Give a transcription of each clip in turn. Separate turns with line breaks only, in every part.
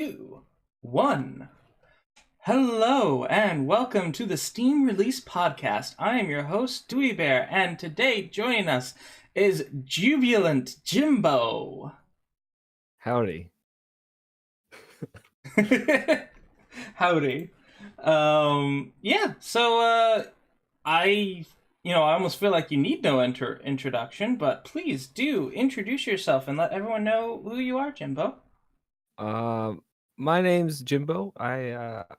Two, one. Hello and welcome to the Steam Release Podcast. I am your host, QuiVr, and today joining us is jubilant Jimb0.
Howdy.
Howdy. I almost feel like you need no introduction, but please do introduce yourself and let everyone know who you are, Jimb0.
My name's Jimb0.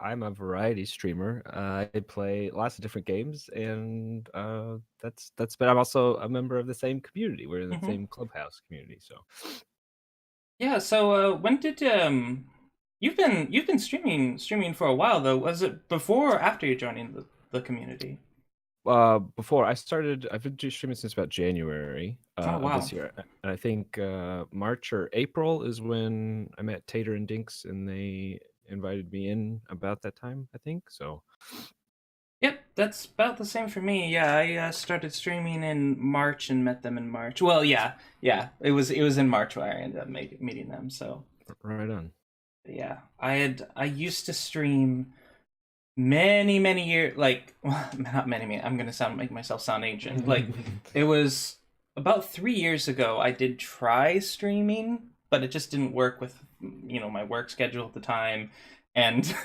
I'm a variety streamer. I play lots of different games, and that's. But I'm also a member of the same community. We're in the same clubhouse community. So
yeah. So when did you've been streaming for a while though? Was it before or after you joining the community?
before I've been streaming since about January
Oh
of
wow.
this year, and I think March or April is when I met Tater and Dinks, and they invited me in about that time. I think so.
Yep, that's about the same for me. Yeah, I started streaming in March and met them in March. Well, yeah. It was in March where I ended up meeting them. So
Right on.
yeah, I used to stream many years, like not many. I'm gonna make myself sound ancient. Like it was about 3 years ago. I did try streaming, but it just didn't work with my work schedule at the time, and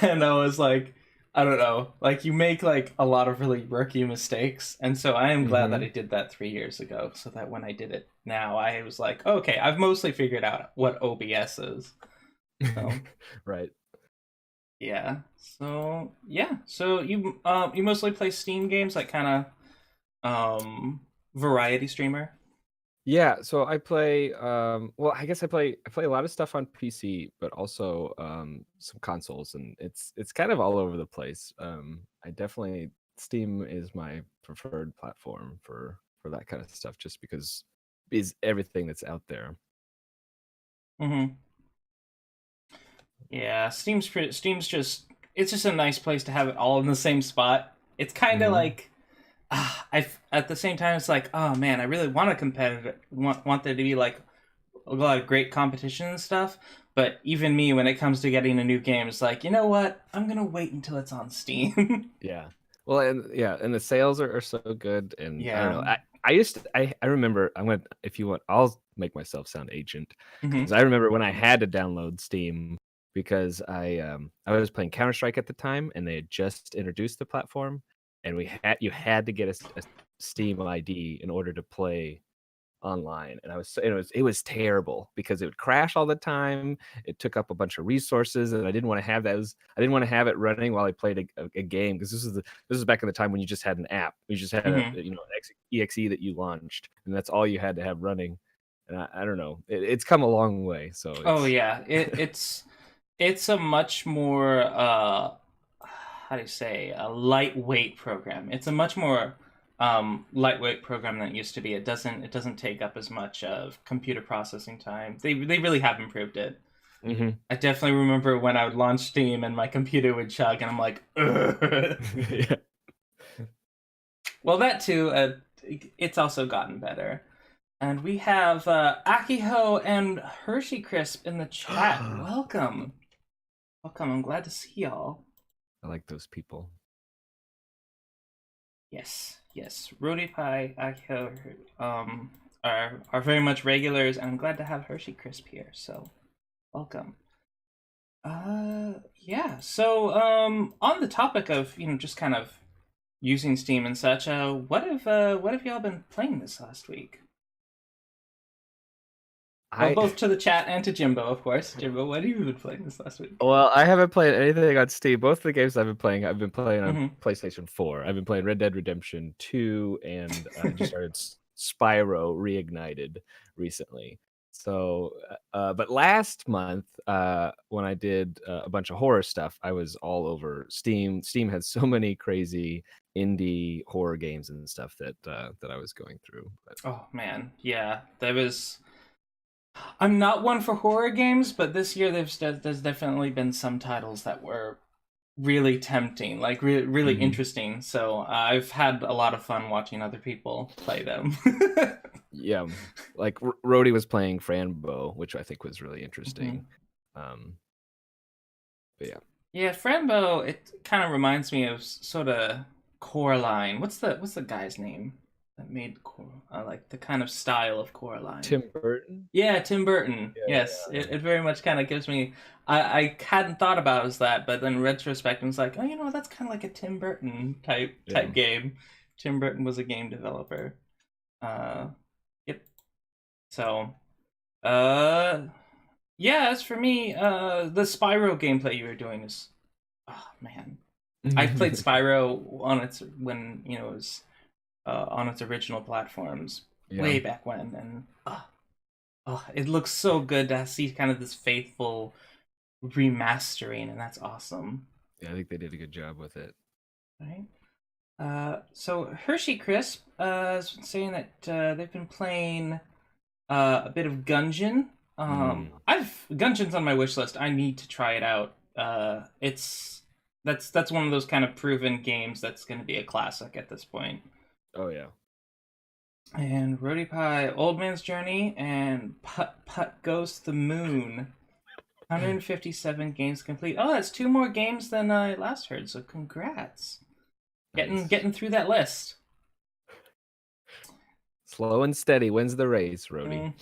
and I was like, I don't know, like you make like a lot of really rookie mistakes, and so I am glad that I did that 3 years ago, so that when I did it now, I was like, okay, I've mostly figured out what OBS is. So.
Right.
So you mostly play Steam games, like kind of variety streamer.
Yeah, so I play well, I guess I play a lot of stuff on PC, but also some consoles, and it's kind of all over the place. I definitely Steam is my preferred platform for that kind of stuff, just because is everything that's out there.
Mm-hmm. Yeah, Steam's just it's just a nice place to have it all in the same spot. It's kind of
hmm
like I at the same time it's like, oh man, I really want a competitor, want there to be like a lot of great competition and stuff. But even me, when it comes to getting a new game, it's like, you know what? I'm gonna wait until it's on Steam.
Yeah. Well, and the sales are so good, and I don't
Yeah.
know. I used to, I remember I'm gonna if you want I'll make myself sound ancient,
Hmm.
because I remember when I had to download Steam because I was playing Counter-Strike at the time, and they had just introduced the platform, and you had to get a Steam ID in order to play online, and it was terrible because it would crash all the time. It took up a bunch of resources, and I didn't want to have that. I didn't want to have it running while I played a game, because this is back in the time when you just had an app. You just had
Hmm.
an exe that you launched, and that's all you had to have running. And I don't know. It's come a long way. So
Oh
it's
yeah, it's a much more how do you say, a lightweight program. It's a much more lightweight program than it used to be. It doesn't take up as much of computer processing time. They really have improved it.
hmm
I definitely remember when I would launch Steam and my computer would chug, and I'm like, ugh.
yeah.
Well, that too. It's also gotten better. And we have Akiho and Hershey Crisp in the chat. Welcome. Welcome. I'm glad to see y'all.
I like those people.
Yes. Rody Pie, Akiho, are very much regulars, and I'm glad to have Hershey Crisp here. So, welcome. Yeah. So, on the topic of just kind of using Steam and such, what have y'all been playing this last week? Well,
I
both to the chat and to Jimb0, of course. Jimb0, what have you been playing this last week?
Well, I haven't played anything on Steam. Both the games I've been playing on
Mm-hmm.
PlayStation 4. I've been playing Red Dead Redemption 2, and I just started Spyro Reignited recently. So, but last month, when I did a bunch of horror stuff, I was all over Steam. Steam had so many crazy indie horror games and stuff that I was going through. But
Oh man, yeah, there was. I'm not one for horror games, but this year there's definitely been some titles that were really tempting, like really interesting. So I've had a lot of fun watching other people play them.
Yeah, like Rhodey was playing Franbo, which I think was really interesting. But yeah.
Yeah, Frambo, it kind of reminds me of sort of Coraline. What's the guy's name that made like the kind of style of Coraline?
Tim Burton?
Yeah, Tim Burton.
Yeah,
Yes,
yeah.
it very much kind of gives me. I hadn't thought about it as that, but then in retrospect, I was like, oh, you know, that's kind of like a Tim Burton type game. Tim Burton was a game developer. Yep. So, yeah. As for me, the Spyro gameplay you were doing is, oh man, I played Spyro on its when it was on its original platforms way back when, and it looks so good to see kind of this faithful remastering, and that's awesome.
Yeah, I think they did a good job with it.
Right. So Hershey Crisp has been saying that they've been playing a bit of Gungeon. I've Gungeon's on my wish list. I need to try it out. That's one of those kind of proven games that's going to be a classic at this point.
Oh yeah.
And Rhodey Pie, Old Man's Journey, and Putt Putt Goes to the Moon. 157 games complete. Oh, that's 2 more games than I last heard. So congrats, getting through that list.
Slow and steady wins the race, Rhodey.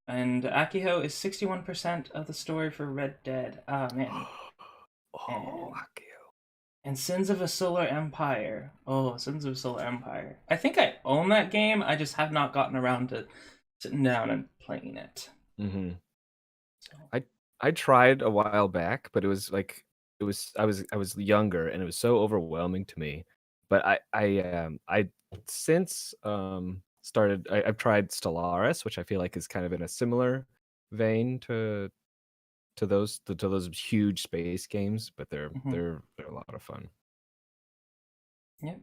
And Akiho is 61% of the story for Red Dead. Ah, man.
Akiho.
And Sins of a Solar Empire. Oh, Sins of a Solar Empire. I think I own that game. I just have not gotten around to sitting down and playing it. So.
I tried a while back, but it was like I was younger and it was so overwhelming to me. But I since started I've tried Stellaris, which I feel like is kind of in a similar vein to those huge space games, but they're a lot of fun.
Yep.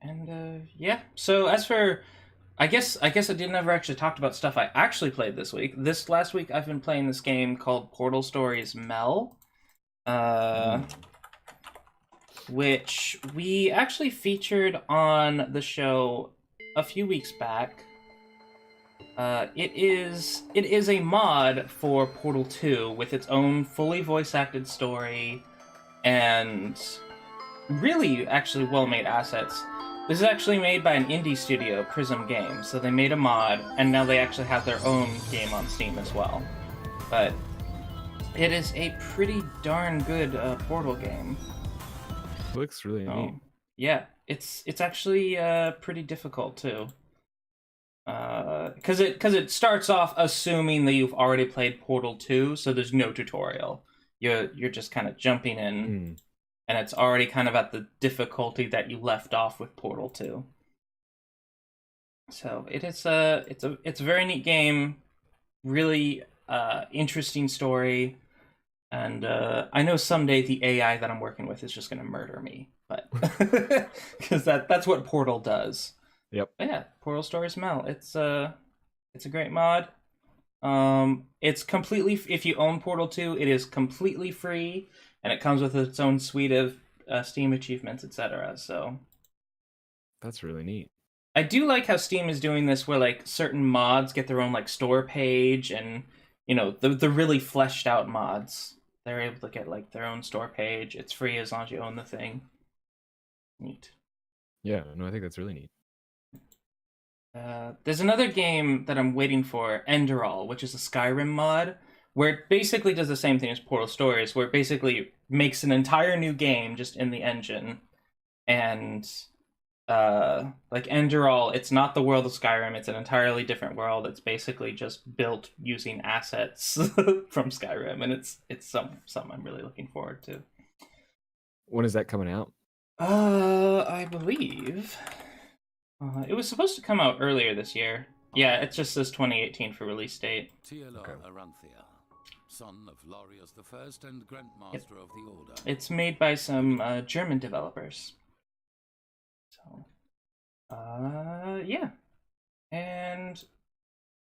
And yeah. So as for I guess I didn't ever actually talk about stuff I actually played this week. This last week I've been playing this game called Portal Stories Mel. Which we actually featured on the show a few weeks back. It is a mod for Portal 2 with its own fully voice-acted story and really actually well-made assets. This is actually made by an indie studio, Prism Games, so they made a mod, and now they actually have their own game on Steam as well. But it is a pretty darn good Portal game.
It looks really neat.
Yeah, it's actually pretty difficult too. Because it starts off assuming that you've already played Portal 2, so there's no tutorial. You're just kind of jumping in, and it's already kind of at the difficulty that you left off with Portal 2. So it's a very neat game, really interesting story. And I know someday the AI that I'm working with is just going to murder me, but because that's what Portal does.
Yep.
But yeah, Portal Stories Mel. It's a great mod. It's completely if you own Portal 2, it is completely free, and it comes with its own suite of Steam achievements, etc. So
that's really neat.
I do like how Steam is doing this, where like certain mods get their own like store page, and the really fleshed out mods. They're able to get like their own store page. It's free as long as you own the thing. Neat.
Yeah, no, I think that's really neat.
There's another game that I'm waiting for, Enderall, which is a Skyrim mod, where it basically does the same thing as Portal Stories, where it basically makes an entire new game just in the engine. And like Enderall, it's not the world of Skyrim, it's an entirely different world. It's basically just built using assets from Skyrim, and it's something I'm really looking forward to.
When is that coming out?
I believe it was supposed to come out earlier this year. Yeah, it just says 2018 for release date.
Thea, son of Larius the First and Grandmaster of the Order.
It's made by some German developers. So, yeah. And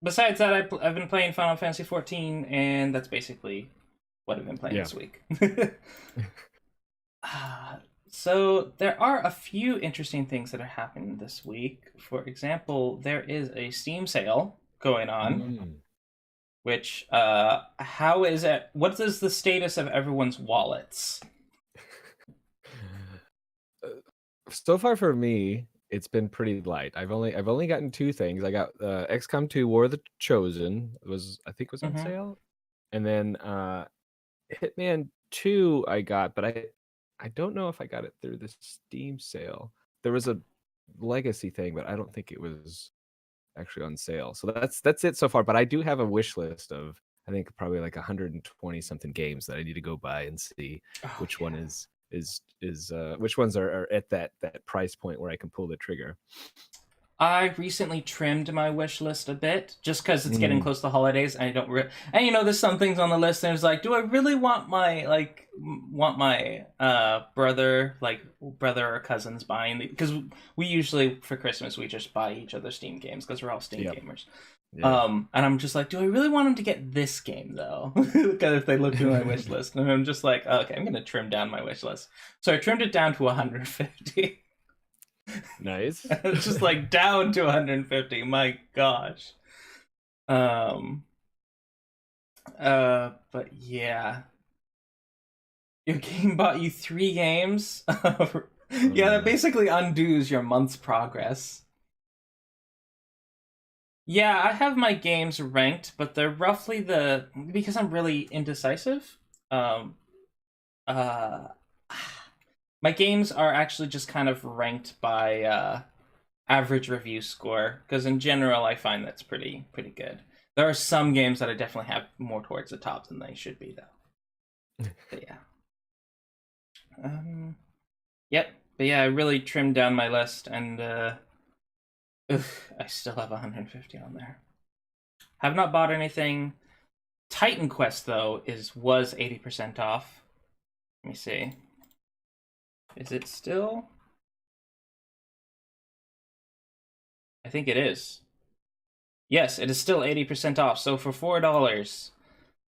besides that, I've been playing Final Fantasy 14, and that's basically what I've been playing
Yeah.
this week. So there are a few interesting things that are happening this week. For example, there is a Steam sale going on, which how is it? What is the status of everyone's wallets?
So far for me, it's been pretty light. I've only gotten two things. I got XCOM 2 War of the Chosen I think was on sale, and then Hitman 2 I got, but I don't know if I got it through the Steam sale. There was a legacy thing, but I don't think it was actually on sale. So that's it so far. But I do have a wish list of, I think, probably like 120 something games that I need to go buy and see which one is which ones are at that price point where I can pull the trigger.
I recently trimmed my wish list a bit just because it's getting close to the holidays, and I don't. And you know, there's some things on the list, and it's like, do I really want my brother or cousins buying? Because we usually for Christmas we just buy each other Steam games because we're all Steam gamers. Yeah. And I'm just like, do I really want them to get this game though? Because if they look through my wish list, and I'm just like, okay, I'm gonna trim down my wish list. So I trimmed it down to 150.
Nice.
It's just like down to 150. My gosh. But yeah. Your game bought you 3 games. Yeah, that basically undoes your month's progress. Yeah, I have my games ranked, but they're roughly because I'm really indecisive. My games are actually just kind of ranked by average review score, because in general I find that's pretty good. There are some games that I definitely have more towards the top than they should be, though. But yeah. Yep. But yeah, I really trimmed down my list, and I still have 150 on there. Have not bought anything. Titan Quest though was 80% off. Let me see. Is it still? I think it is. Yes, it is still 80% off. So for $4,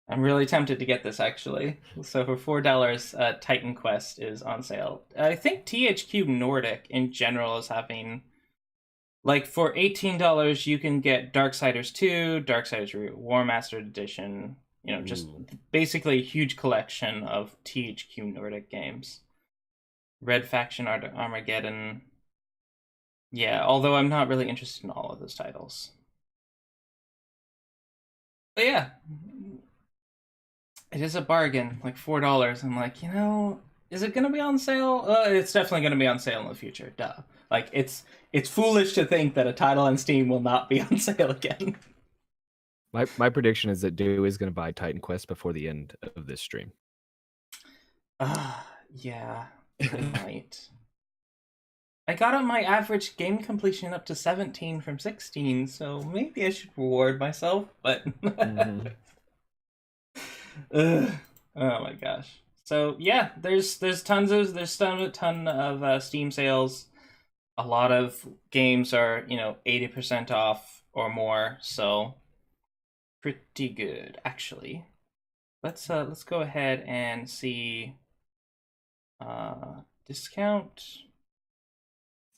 I'm really tempted to get this actually. So for $4, Titan Quest is on sale. I think THQ Nordic in general is having, like, for $18 you can get Darksiders 2, Darksiders War Mastered Edition. You know, just basically a huge collection of THQ Nordic games. Red Faction Armageddon. Yeah, although I'm not really interested in all of those titles. But yeah, it is a bargain, like $4. I'm like, you know, is it gonna be on sale? It's definitely gonna be on sale in the future. Duh. Like, it's foolish to think that a title on Steam will not be on sale again.
My prediction is that Dew is going to buy Titan Quest before the end of this stream.
Yeah, I might. I got on my average game completion up to 17 from 16, so maybe I should reward myself, but oh my gosh. So yeah, there's a ton of Steam sales. A lot of games are, 80% off or more, so pretty good actually. Let's go ahead and see discount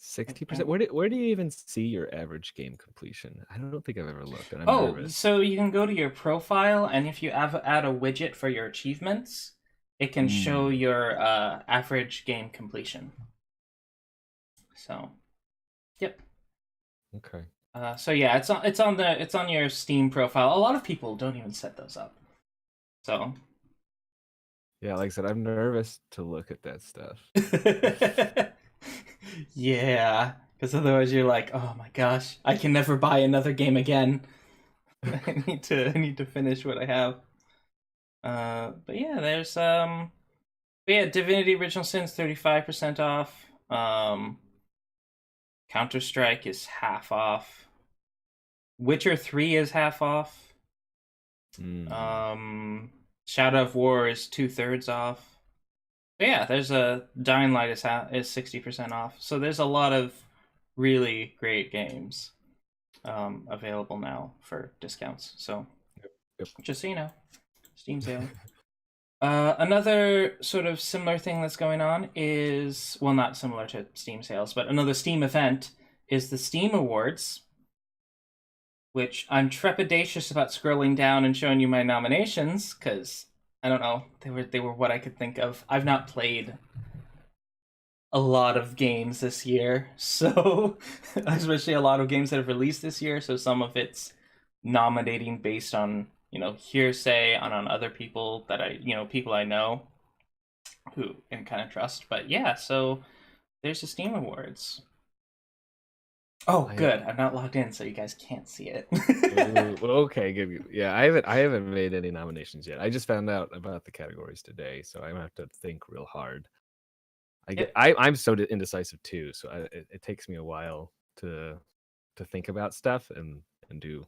60%. Where do you even see your average game completion? I don't think I've ever looked, and I'm nervous.
So you can go to your profile, and if you add a widget for your achievements, it can show your average game completion. So, yep.
Okay.
So yeah, it's on your Steam profile. A lot of people don't even set those up. So.
Yeah, like I said, I'm nervous to look at that stuff.
Yeah, because otherwise you're like, oh my gosh, I can never buy another game again. I need to finish what I have. But yeah, there's Divinity Original Sin's 35% off. Counter-Strike is half off. Witcher 3 is half off. Shadow of War is 2/3 off. But yeah, there's a Dying Light is 60% off. So there's a lot of really great games available now for discounts. So just so you know, Steam sale. Another sort of similar thing that's going on is, well, not similar to Steam sales, but another Steam event is the Steam Awards, which I'm trepidatious about scrolling down and showing you my nominations because I don't know, they were what I could think of. I've not played a lot of games this year, so especially a lot of games that have released this year. So some of it's nominating based on hearsay on other people that people I know who and kind of trust. But yeah, so there's the Steam Awards. Oh, good. I'm not logged in, so you guys can't see it.
Well, okay, good. Yeah, I haven't made any nominations yet. I just found out about the categories today, so I'm gonna have to think real hard. I'm so indecisive too, so it takes me a while to think about stuff and do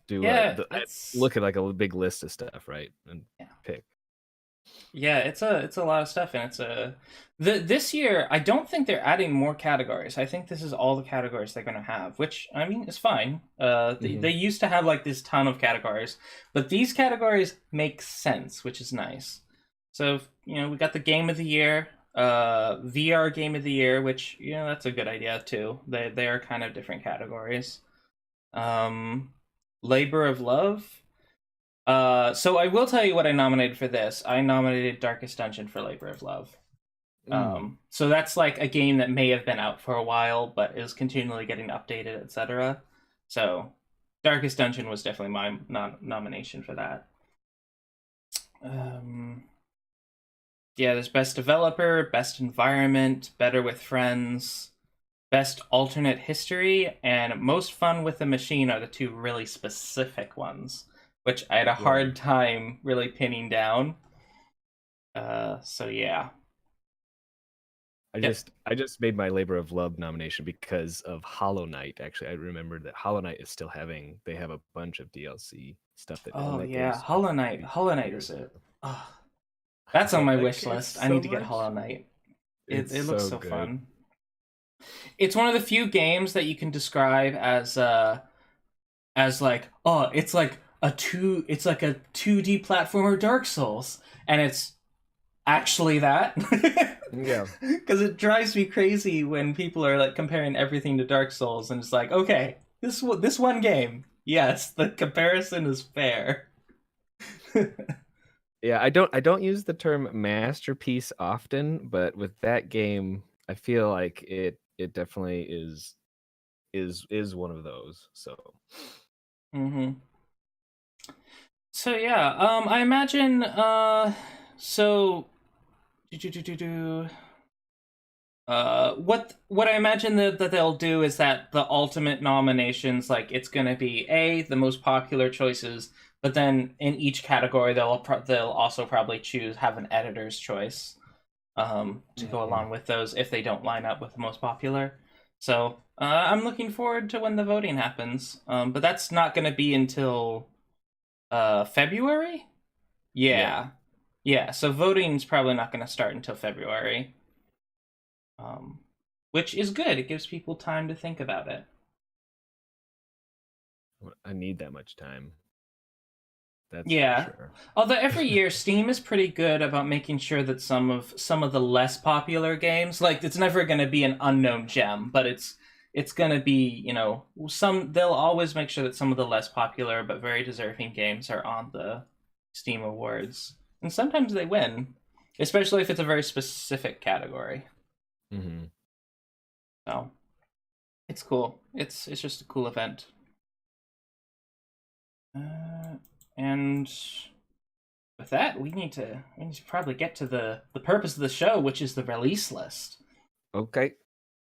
look at like a big list of stuff, right, and pick.
Yeah, it's a lot of stuff, and this year I don't think they're adding more categories. I think this is all the categories they're gonna have, which I mean is fine. They used to have like this ton of categories, but these categories make sense, which is nice. So we got the Game of the Year, VR Game of the Year, which that's a good idea too. They are kind of different categories. Labor of Love. So I will tell you what I nominated for this. I nominated Darkest Dungeon for Labor of Love. So that's like a game that may have been out for a while, but is continually getting updated, etc. So Darkest Dungeon was definitely my nomination for that. Yeah, there's Best Developer, Best Environment, Better with Friends, Best Alternate History, and Most Fun with the Machine are the two really specific ones, which I had a hard time really pinning down. So yeah.
I just made my Labor of Love nomination because of Hollow Knight. Actually, I remembered that Hollow Knight is still they have a bunch of DLC stuff that.
Oh yeah, Hollow Knight. Hollow Knight is it? Oh, that's on my wish list. I need to get Hollow Knight. It looks so fun. It's one of the few games that you can describe as like, oh, it's like a 2D platformer Dark Souls, and it's actually that.
Yeah,
because it drives me crazy when people are like comparing everything to Dark Souls, and it's like, okay, this one game, yes, the comparison is fair.
Yeah, I don't use the term masterpiece often, but with that game, I feel like it definitely is one of those. So.
So yeah, I imagine. What I imagine that they'll do is that the ultimate nominations, like it's gonna be the most popular choices, but then in each category they'll also probably have an editor's choice, to go along with those if they don't line up with the most popular. So I'm looking forward to when the voting happens. But that's not gonna be until February. Yeah. So voting's probably not going to start until February, which is good. It gives people time to think about it.
I need that much time. That's
for sure. Although every year Steam is pretty good about making sure that some of the less popular games, like it's never going to be an unknown gem, but it's going to be, they'll always make sure that some of the less popular but very deserving games are on the Steam Awards. And sometimes they win, especially if it's a very specific category. So it's cool. It's just a cool event. And with that, we need to probably get to the purpose of the show, which is the release list.
Okay.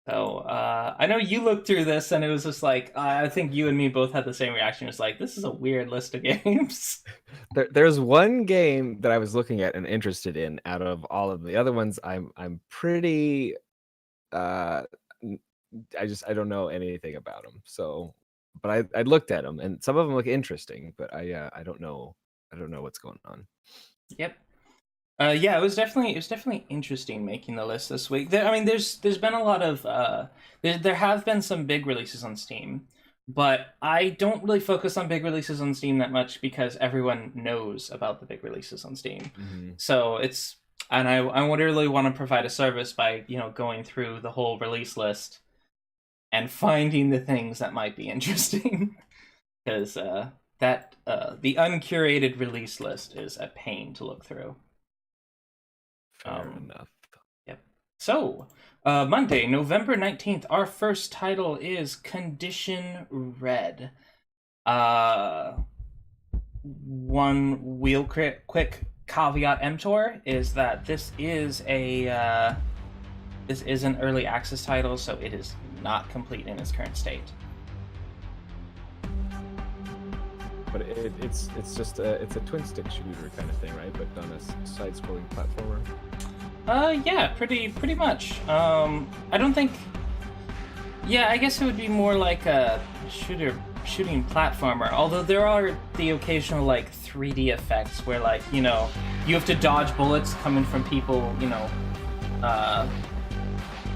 So I know you looked through this, and it was just like, I think you and me both had the same reaction. It was like, this is a weird list of games.
There's one game that I was looking at and interested in out of all of the other ones. I'm pretty I don't know anything about them. So, but I looked at them, and some of them look interesting, but I don't know what's going on.
Yep. Yeah, it was definitely interesting making the list this week. There's been a lot of there have been some big releases on Steam, But I don't really focus on big releases on Steam that much because everyone knows about the big releases on Steam.
Mm-hmm.
So it's, and I would really want to provide a service by, going through the whole release list and finding the things that might be interesting. Because the uncurated release list is a pain to look through.
Fair enough.
Yep. So, Monday, November 19th, our first title is Condition Red. One real quick caveat emptor is that this is an early access title, so it is not complete in its current state.
But it's just it's a twin stick shooter kind of thing, right? But on a side-scrolling platformer.
Yeah, pretty much. I don't think. Yeah, I guess it would be more like a shooting platformer. Although there are the occasional 3D effects where you have to dodge bullets coming from people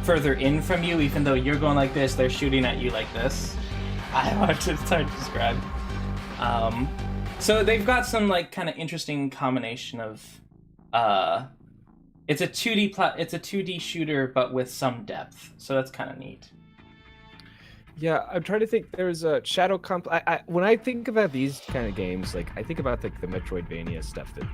further in from you, even though you're going like this, they're shooting at you like this. I don't know, it's hard to describe. So they've got some kind of interesting combination of it's a 2D shooter but with some depth, so that's kind of neat.
Yeah, I'm trying to think. There's a Shadow when I think about these kind of games, I think about the Metroidvania stuff that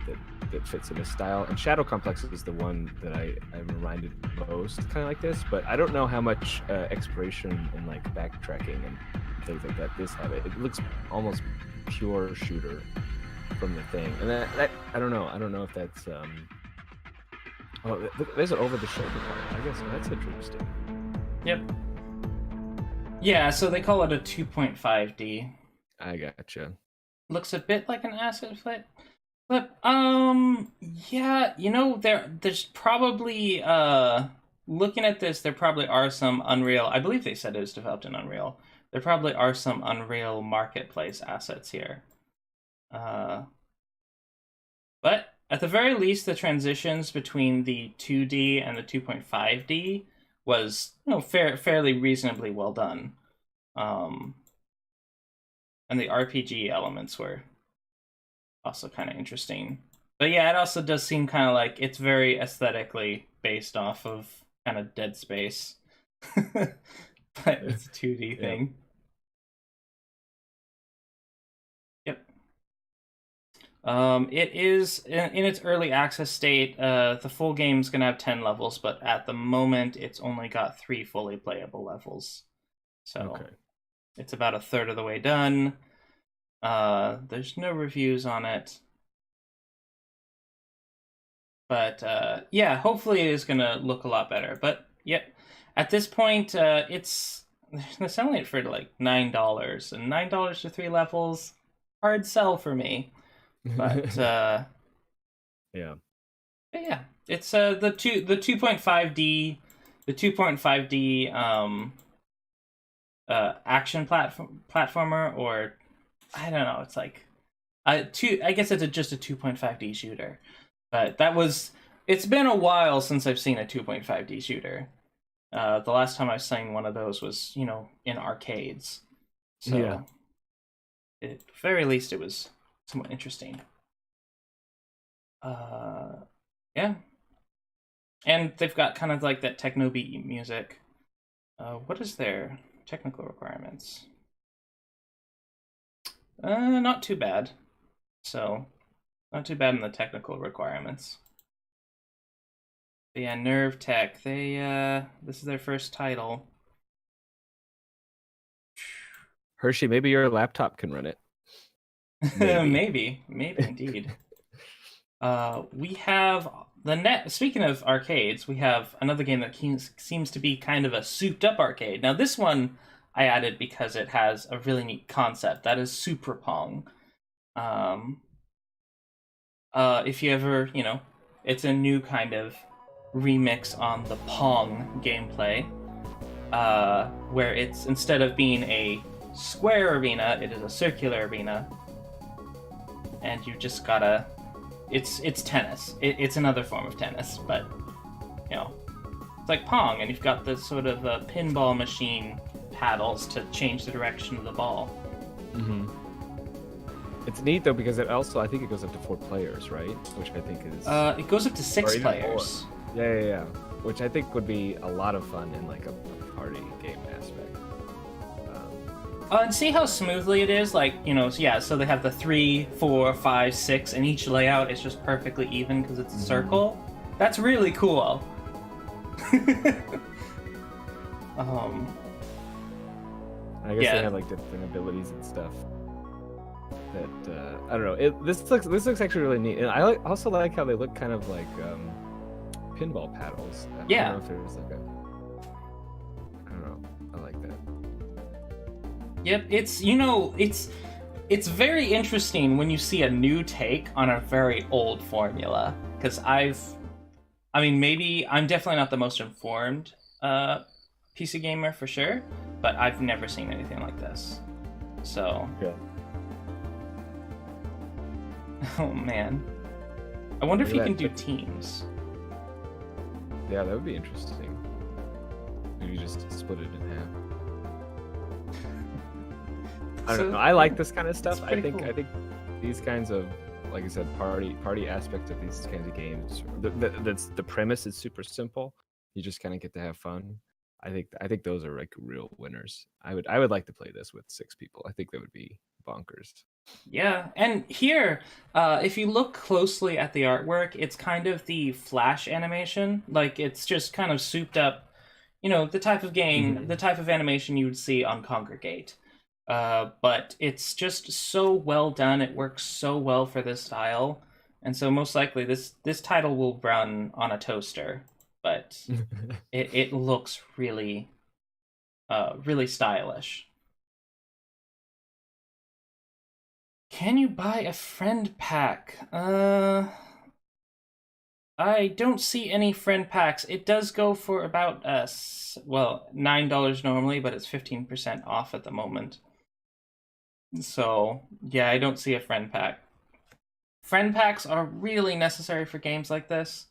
fits in this style, and Shadow Complex is the one that I'm reminded most, kind of like this. But I don't know how much exploration and backtracking and things like that this have. It looks almost pure shooter from the thing, and that I don't know if that's oh, there's an over the shoulder part. I guess that's interesting.
Yep. Yeah, so they call it a 2.5D.
I gotcha.
Looks a bit like an asset flip. Yeah, there's probably looking at this, there probably are some Unreal. I believe they said it was developed in Unreal. There probably are some Unreal Marketplace assets here. But at the very least, the transitions between the 2D and the 2.5D was, fairly reasonably well done. And the RPG elements were also kind of interesting. But yeah, it also does seem kind of like it's very aesthetically based off of kind of Dead Space. But it's a 2D thing. Yep. It is in its early access state. The full game's gonna have 10 levels, but at the moment it's only got 3 fully playable levels. So It's about a third of the way done. There's no reviews on it. But yeah, hopefully it is gonna look a lot better. But yeah, at this point, they're selling it for $9, and $9 for 3 levels, hard sell for me. But
yeah.
But yeah, it's the 2.5D action platformer, or I don't know. It's I guess it's just a 2.5D shooter. But it's been a while since I've seen a 2.5D shooter. The last time I've seen one of those was, in arcades. So,
yeah.
At the very least, it was somewhat interesting. Yeah. And they've got kind of that techno beat music. What is their technical requirements? Not too bad. So, not too bad in the technical requirements. But yeah, Nerve Tech. This is their first title.
Hershey, maybe your laptop can run it.
Maybe indeed. We have speaking of arcades, we have another game that seems to be kind of a souped up arcade. Now this one I added because it has a really neat concept. That is Suprapong. If you ever, it's a new kind of remix on the Pong gameplay, where it's, instead of being a square arena, it is a circular arena, and you just gotta, it's tennis. It's another form of tennis, but, it's like Pong, and you've got this sort of pinball machine paddles to change the direction of the ball.
Mm-hmm. It's neat though because it also I think it goes up to 4 players, right? Which I think is
It goes up to 6
even
players.
Yeah. Which I think would be a lot of fun in like a party game aspect.
And see how smoothly it is? Like, you know, so they have the 3, 4, 5, 6, and each layout is just perfectly even because it's a circle. That's really cool.
I guess they have like different abilities and stuff. That I don't know. This looks actually really neat, and I also like how they look kind of like pinball paddles. I don't know if there's like a. I don't know. I like that.
Yep, it's very interesting when you see a new take on a very old formula. Because maybe I'm definitely not the most informed PC gamer for sure, but I've never seen anything like this. So.
Yeah.
Oh man, I wonder if you can do teams.
Yeah, that would be interesting. Maybe just split it in half. I don't know. I like this kind of stuff. I think these kinds of, like I said, party aspects of these kinds of games. The premise is super simple. You just kind of get to have fun. I think those are like real winners. I would like to play this with 6 people. I think that would be bonkers.
Yeah, and here, if you look closely at the artwork, it's kind of the Flash animation. Like, it's just kind of souped up, you know, the type of game, the type of animation you would see on Congregate. But it's just so well done. It works so well for this style. And so most likely this title will run on a toaster. But it looks really, really stylish. Can you buy a friend pack? I don't see any friend packs. It does go for about $9 normally, but it's 15% off at the moment. So yeah, I don't see a friend pack. Friend packs are really necessary for games like this.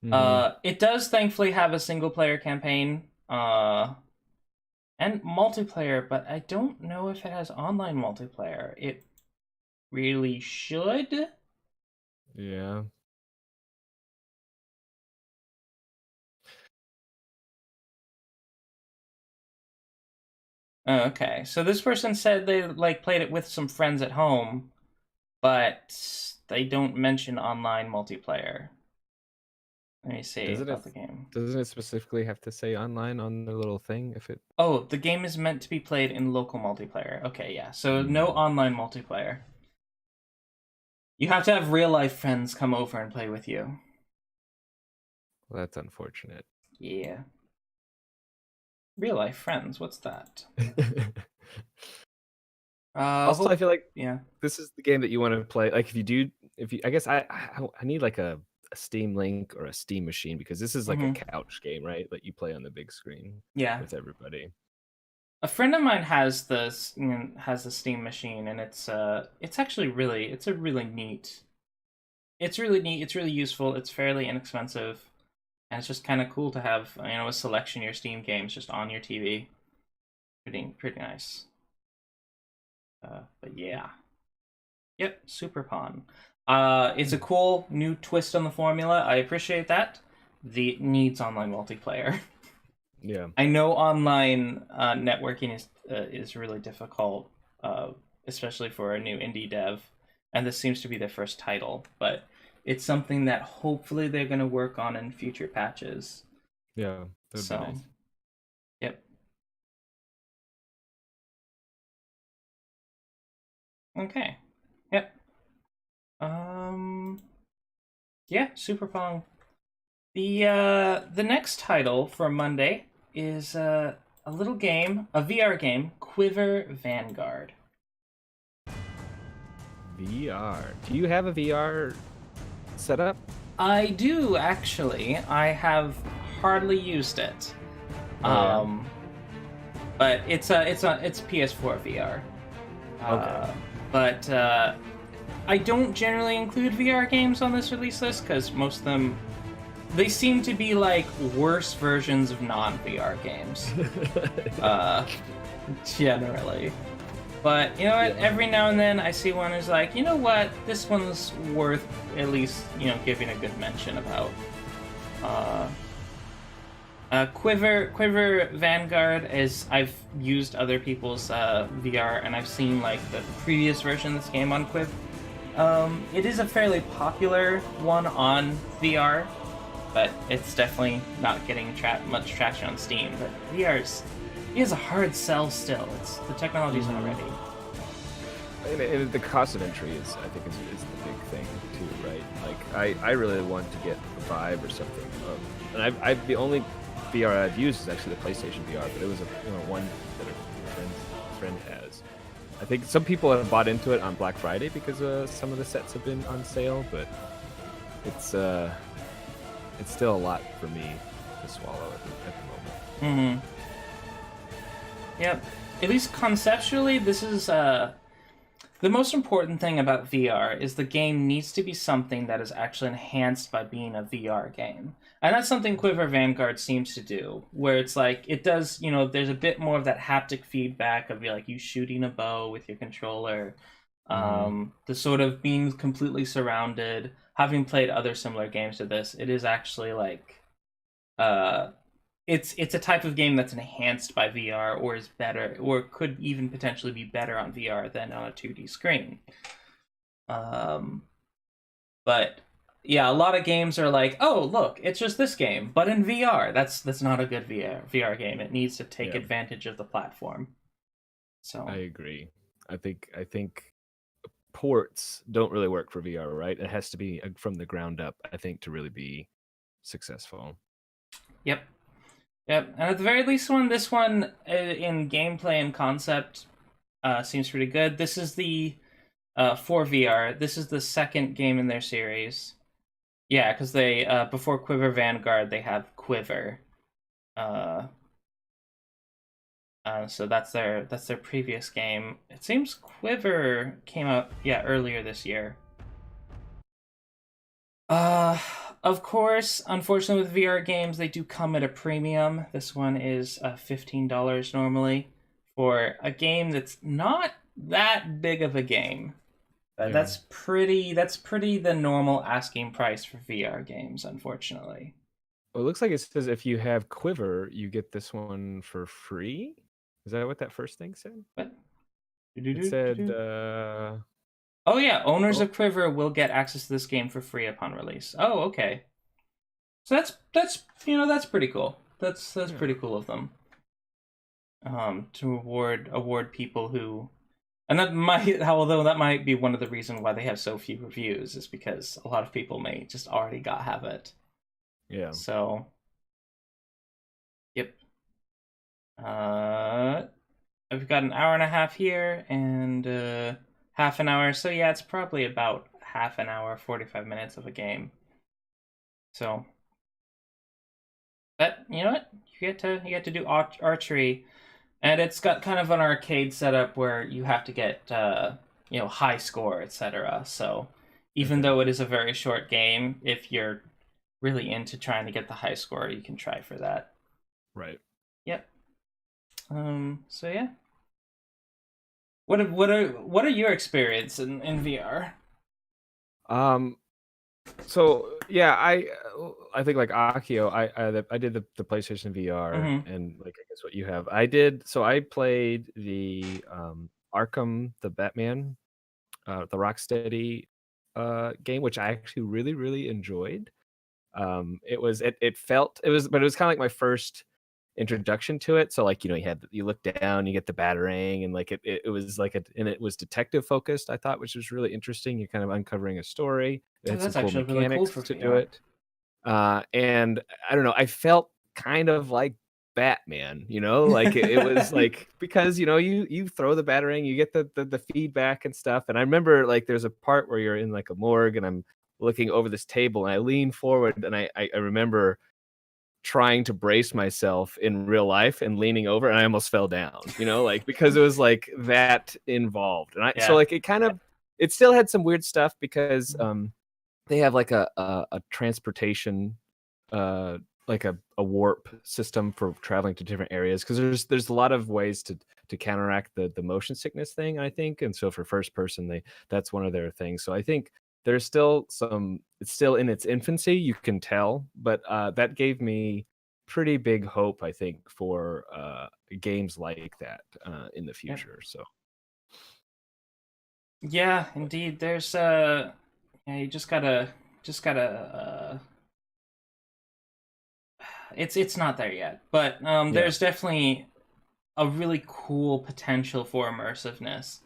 It does thankfully have a single player campaign and multiplayer, but I don't know if it has online multiplayer. It really should.
Yeah.
Okay, so this person said they like played it with some friends at home, but they don't mention online multiplayer. Let me see about the game.
Doesn't it specifically have to say online on the little thing? If it.
Oh, the game is meant to be played in local multiplayer. Okay, yeah. So no online multiplayer. You have to have real life friends come over and play with you.
Well, that's unfortunate.
Yeah. Real life friends. What's that?
Also, I feel like
yeah,
this is the game that you want to play. Like, I guess I need like a Steam Link or a Steam machine because this is like a couch game, right? That you play on the big screen.
Yeah.
With everybody.
A friend of mine has the Steam machine, and it's actually really neat. It's really neat. It's really useful. It's fairly inexpensive, and it's just kind of cool to have a selection of your Steam games just on your TV. Pretty nice. But yeah, yep, Suprapong. It's a cool new twist on the formula. I appreciate that. It needs online multiplayer.
Yeah,
I know online networking is really difficult, especially for a new indie dev, and this seems to be their first title. But it's something that hopefully they're going to work on in future patches.
Yeah, that'd be nice.
Yep. Okay. Yep. Yeah, Suprapong. The next title for Monday is a little game, a VR game, Quiver Vanguard.
VR. Do you have a VR setup?
I do actually. I have hardly used it. But it's PS4 VR.
Okay.
But I don't generally include VR games on this release list because most of them, they seem to be like worse versions of non-VR games. generally. But you know what?
Yeah.
Every now and then I see one who's like, you know what? This one's worth at least giving a good mention about. Quiver Vanguard is I've used other people's VR and I've seen like the previous version of this game on Quiv. It is a fairly popular one on VR, but it's definitely not getting much traction on Steam. But VR is a hard sell still. The technology's not ready.
And the cost of entry is the big thing too, right? Like I really want to get the Vive or something, and I've the only VR I've used is actually the PlayStation VR, but it was one that a friend has. I think some people have bought into it on Black Friday because some of the sets have been on sale, but it's still a lot for me to swallow at the moment.
Yep. At least conceptually, this is the most important thing about VR is the game needs to be something that is actually enhanced by being a VR game. And that's something Quiver Vanguard seems to do, where it's like, it does, there's a bit more of that haptic feedback of you shooting a bow with your controller, the sort of being completely surrounded. Having played other similar games to this, it is actually like, it's a type of game that's enhanced by VR or is better, or could even potentially be better on VR than on a 2D screen. But yeah, a lot of games are like, oh, look, it's just this game, but in VR. That's not a good VR game. It needs to take advantage of the platform. So
I agree. I think ports don't really work for VR, right? It has to be from the ground up, I think, to really be successful.
Yep. And at the very least, this one in gameplay and concept seems pretty good. This is the for VR. This is the second game in their series. Yeah, because they before Quiver Vanguard, they have Quiver. So that's their previous game. It seems Quiver came out earlier this year. Of course, unfortunately with VR games, they do come at a premium. This one is $15 normally for a game that's not that big of a game. That's pretty the normal asking price for VR games, unfortunately.
Well, it looks like it says if you have Quiver, you get this one for free. Is that what that first thing said?
What?
It said
oh yeah, owners of Quiver will get access to this game for free upon release. Oh, okay. So that's pretty cool. That's pretty cool of them. To award people who, and although that might be one of the reasons why they have so few reviews, is because a lot of people may just already have it.
Yeah.
So. Yep. I've got an hour and a half here and half an hour. So yeah, it's probably about half an hour, 45 minutes of a game. So, but you know what? You get to do archery, and it's got kind of an arcade setup where you have to get high score, etc. So, even though it is a very short game, if you're really into trying to get the high score, you can try for that.
Right.
Yep. So yeah. What are your experience in VR?
So yeah, I think like Akio, I did the PlayStation VR and like I guess what you have. I played the Arkham, the Batman, the Rocksteady game, which I actually really, really enjoyed. It was kind of like my first introduction to it. So like, you look down, you get the batarang, and like it was like and it was detective focused, I thought, which was really interesting. You're kind of uncovering a story. It had some cool mechanics to do it. And I don't know, I felt kind of like Batman, like it was like, because you throw the batarang, you get the feedback and stuff. And I remember like there's a part where you're in like a morgue and I'm looking over this table and I lean forward and I remember trying to brace myself in real life and leaning over and I almost fell down, like because it was like that involved. And so like it still had some weird stuff because they have like a transportation like a warp system for traveling to different areas, because there's a lot of ways to counteract the motion sickness thing, I think. And so for first person, that's one of their things. So I think there's still it's still in its infancy, you can tell, but that gave me pretty big hope, I think, for games like that in the future. So
yeah, indeed. There's you just gotta it's not there yet, but there's definitely a really cool potential for immersiveness.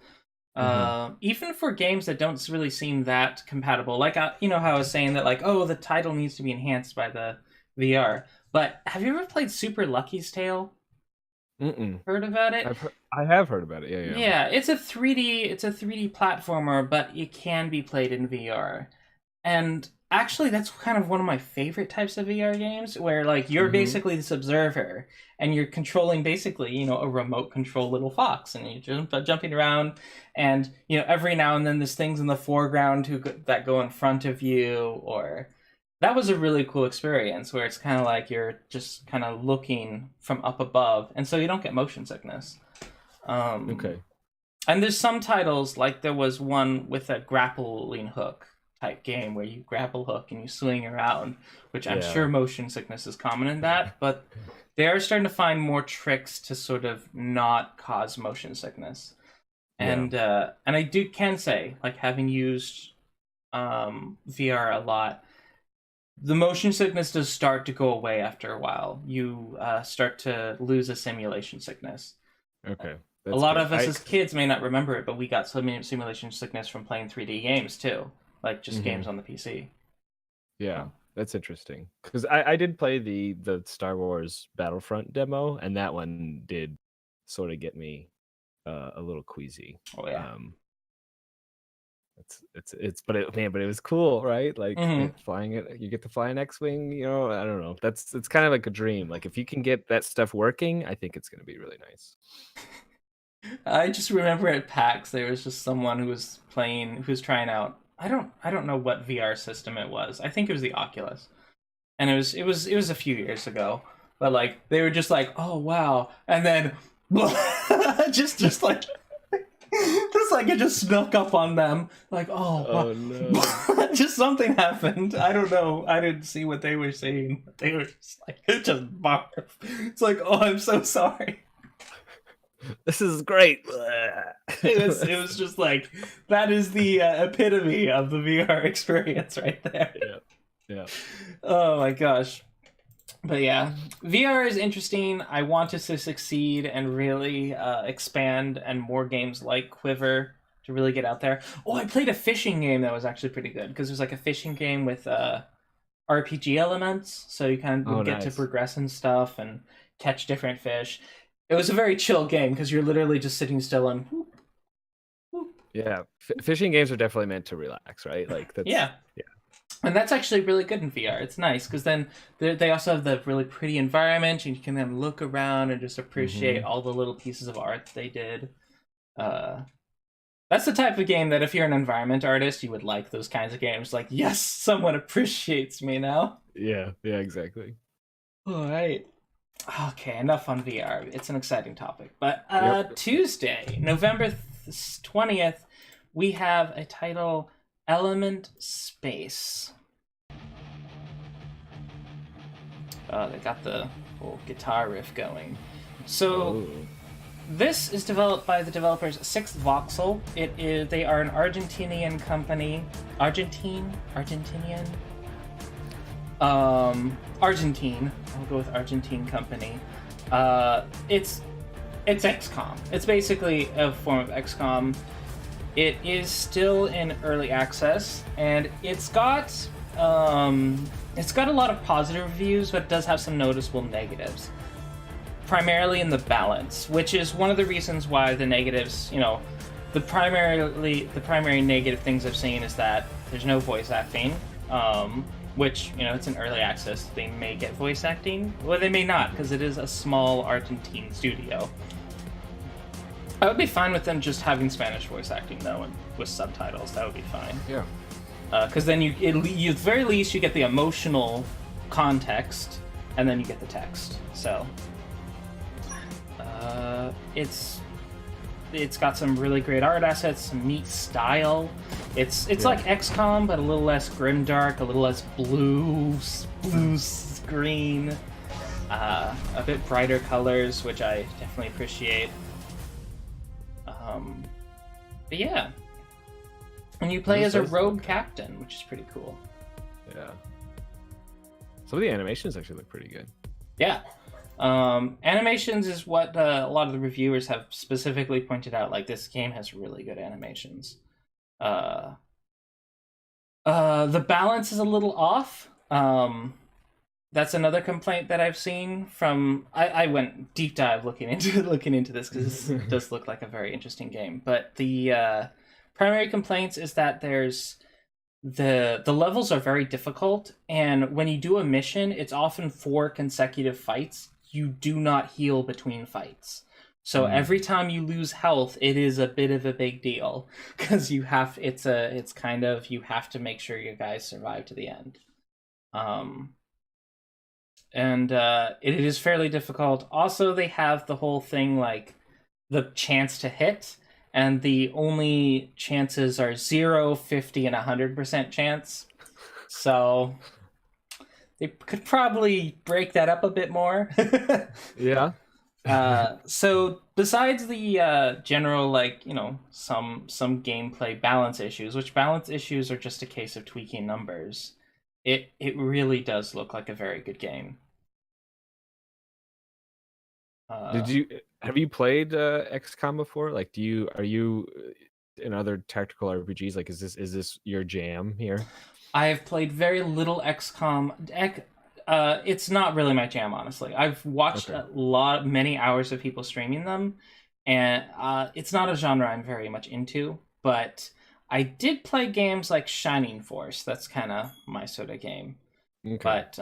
Even for games that don't really seem that compatible, like you know how I was saying that, like, oh, the title needs to be enhanced by the VR. But have you ever played Super Lucky's Tale? Heard about it?
I have heard about it. Yeah.
Yeah, it's a 3D platformer, but it can be played in VR. And actually, that's kind of one of my favorite types of VR games, where like you're basically this observer and you're controlling basically, you know, a remote control little fox, and you're jumping around, and you know, every now and then there's things in the foreground that go in front of you. Or that was a really cool experience where it's kind of like you're just kind of looking from up above, and so you don't get motion sickness.
Okay.
And there's some titles, like there was one with a grappling hook type game where you grapple hook and you swing around, which I'm sure motion sickness is common in that, but they are starting to find more tricks to sort of not cause motion sickness. And I can say, like, having used VR a lot, the motion sickness does start to go away after a while. You start to lose a simulation sickness.
Okay.
A lot of us as kids may not remember it, but we got simulation sickness from playing 3D games too, like just games on the PC.
Yeah, that's interesting. Because I did play the Star Wars Battlefront demo, and that one did sort of get me a little queasy.
Oh yeah.
But it was cool, right? Like flying it, you get to fly an X-wing. You know, I don't know. It's kind of like a dream. Like if you can get that stuff working, I think it's going to be really nice.
I just remember at PAX there was just someone who was trying out. I don't know what VR system it was. I think it was the Oculus, and it was a few years ago. But like they were just like, oh wow, and then just like. Just like it just snuck up on them, like, oh no, just something happened. I don't know. I didn't see what they were seeing. They were just like, it just barfed. It's like, oh, I'm so sorry.
This is great.
It was just like, that is the epitome of the VR experience right there.
Yeah.
Oh my gosh. But yeah, VR is interesting. I want it to succeed and really expand, and more games like Quiver to really get out there. Oh, I played a fishing game that was actually pretty good, because it was like a fishing game with RPG elements, so you kind of get to progress and stuff and catch different fish. It was a very chill game because you're literally just sitting still and whoop, whoop.
Yeah, fishing games are definitely meant to relax, right? Like that's, yeah.
And that's actually really good in VR. It's nice because then they also have the really pretty environment, and you can then look around and just appreciate all the little pieces of art they did. That's the type of game that if you're an environment artist, you would like those kinds of games. Like, yes, someone appreciates me now.
Yeah, exactly.
All right. Okay, enough on VR. It's an exciting topic. But Tuesday, November 20th, we have a title... Element Space. They got the whole guitar riff going. So this is developed by the developers Sixth Voxel. They are an Argentinian company. Argentine. I'll go with Argentine company. It's XCOM. It's basically a form of XCOM. It is still in early access, and it's got a lot of positive reviews, but it does have some noticeable negatives. Primarily in the balance, which is one of the reasons why the negatives, the primary negative things I've seen is that there's no voice acting, which, it's in early access. They may get voice acting, or they may not, because it is a small Argentine studio. I would be fine with them just having Spanish voice acting, though, and with subtitles. That would be fine.
Yeah.
Because then you, at the very least, you get the emotional context and then you get the text. So it's got some really great art assets, some neat style. It's like XCOM, but a little less grimdark, a little less blue green, a bit brighter colors, which I definitely appreciate. But yeah, and you play as a rogue captain, which is pretty cool.
Yeah. Some of the animations actually look pretty good.
Yeah. Animations is what a lot of the reviewers have specifically pointed out. Like, this game has really good animations. The balance is a little off. That's another complaint that I've seen from... I went deep dive looking into this because this does look like a very interesting game. But the primary complaints is that there's... The levels are very difficult, and when you do a mission, it's often 4 consecutive fights. You do not heal between fights. So every time you lose health, it is a bit of a big deal because you have you have to make sure your guys survive to the end. It is fairly difficult. Also, they have the whole thing like the chance to hit, and the only chances are 0, 50, and 100% chance. So they could probably break that up a bit more.
Yeah.
So besides the general, like, some gameplay balance issues, which balance issues are just a case of tweaking numbers, it really does look like a very good game.
Have you played XCOM before? Like, are you in other tactical RPGs? Like, is this your jam here?
I have played very little XCOM. It's not really my jam, honestly. I've watched many hours of people streaming them, and it's not a genre I'm very much into. But I did play games like Shining Force. That's kind of my sort of game. Okay. But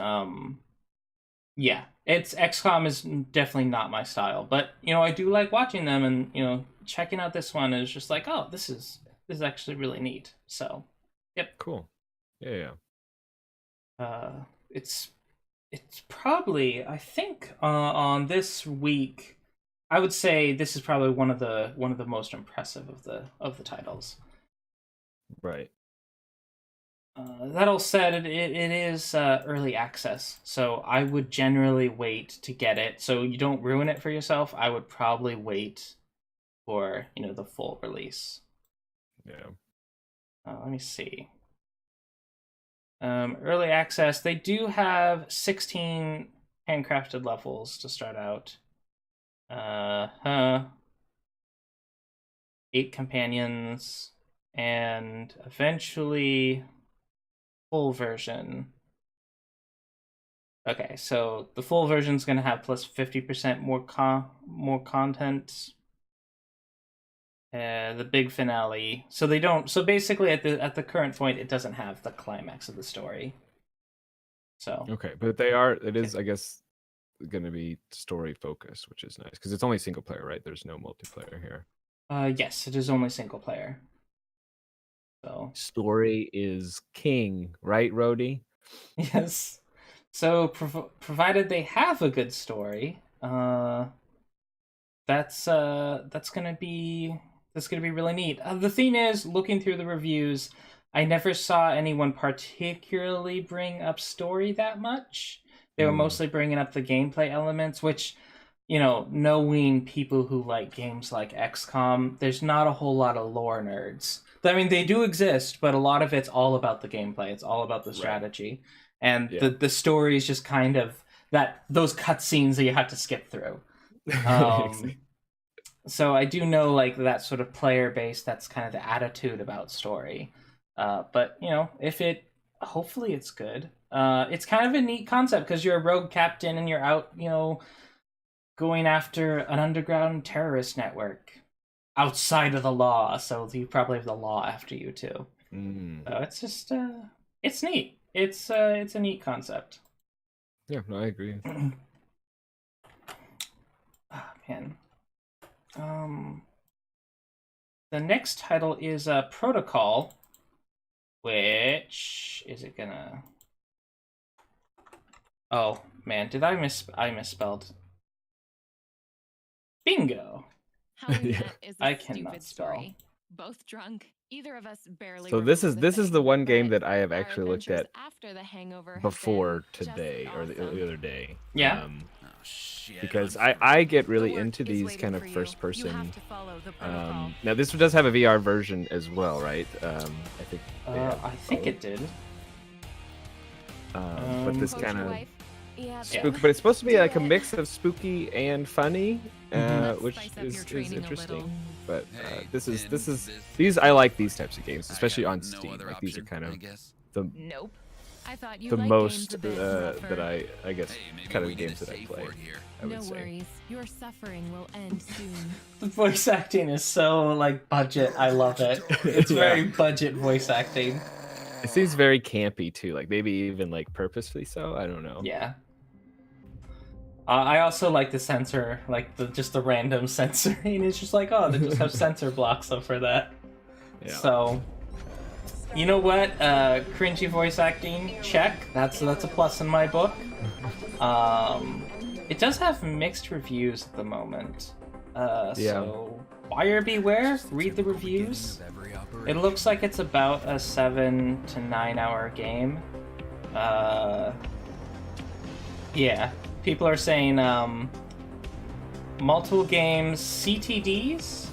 yeah, XCOM is definitely not my style. But I do like watching them, and checking out this one is just like, oh, this is actually really neat. So, yep,
cool. Yeah.
It's probably, I think, on this week, I would say this is probably one of the most impressive of the titles.
Right.
That all said, it is early access, so I would generally wait to get it. So you don't ruin it for yourself. I would probably wait for the full release.
Yeah.
Let me see. Early access, they do have 16 handcrafted levels to start out. 8 companions, and eventually full version. Okay, so the full version is going to have plus 50% more content. The big finale. So they don't. So basically, at the current point, it doesn't have the climax of the story. So
okay, but it is, I guess, going to be story focused, which is nice because it's only single player, right? There's no multiplayer here.
Yes, it is only single player. So
story is king, right, Rhodey?
Yes. So provided they have a good story, that's gonna be really neat. The thing is, looking through the reviews, I never saw anyone particularly bring up story that much. They were mostly bringing up the gameplay elements, which, knowing people who like games like XCOM, there's not a whole lot of lore nerds. I mean, they do exist, but a lot of it's all about the gameplay. It's all about the strategy. Right. And the story is just kind of those cutscenes that you have to skip through. So I do know, like, that sort of player base, that's kind of the attitude about story. But, hopefully it's good. It's kind of a neat concept because you're a rogue captain and you're out, going after an underground terrorist network outside of the law. So you probably have the law after you too. So it's just, it's neat. It's a neat concept.
Yeah, no, I agree.
Oh, man. The next title is Protocol, which is it gonna... Oh, man, did I misspelled? Bingo.
How we
Yeah.
met is a
I cannot
stupid
spell.
story. Both drunk. Either of us barely.
So this
remember
is the
thing,
one game
but
that I have
our
actually looked
adventures
at
after the hangover have
before
been just
today or the
awesome.
other day.
Yeah.
Oh, shit.
Because I get really
The work
into
is
these
waiting
kind of
for you.
first
You
person.
have to follow the protocol.
Now this does have a VR version as well, right? I think.
I think it did.
But this
Quote
kind
your
of
wife. Yeah,
spooky, but it's supposed to be like a mix of spooky and funny,
Let's
which
spice up your
is
training a
interesting.
little.
But
Hey,
this is
this-
these I like these types of games, especially
I
on
got no
Steam.
other
Like these are
option,
kind
I
of
guess.
the
Nope. I thought you
the
liked
most
games a bit rougher.
that I guess
Hey, maybe
kind
we
of
need
games
a
that I
save
play.
word here.
I would
No
say.
worries. Your suffering will end soon.
The voice acting is so like budget. I love it. It's very budget voice acting.
It seems very campy too, like maybe even like purposefully so. I don't know.
Yeah. I also like the sensor, like just the random censoring. It's just like, oh, they just have sensor blocks up for that.
Yeah.
So, you know what? Cringy voice acting, check. That's a plus in my book. It does have mixed reviews at the moment. So buyer beware. Read the reviews. It looks like it's about a 7 to 9 hour game. Yeah. People are saying multiple games CTDs.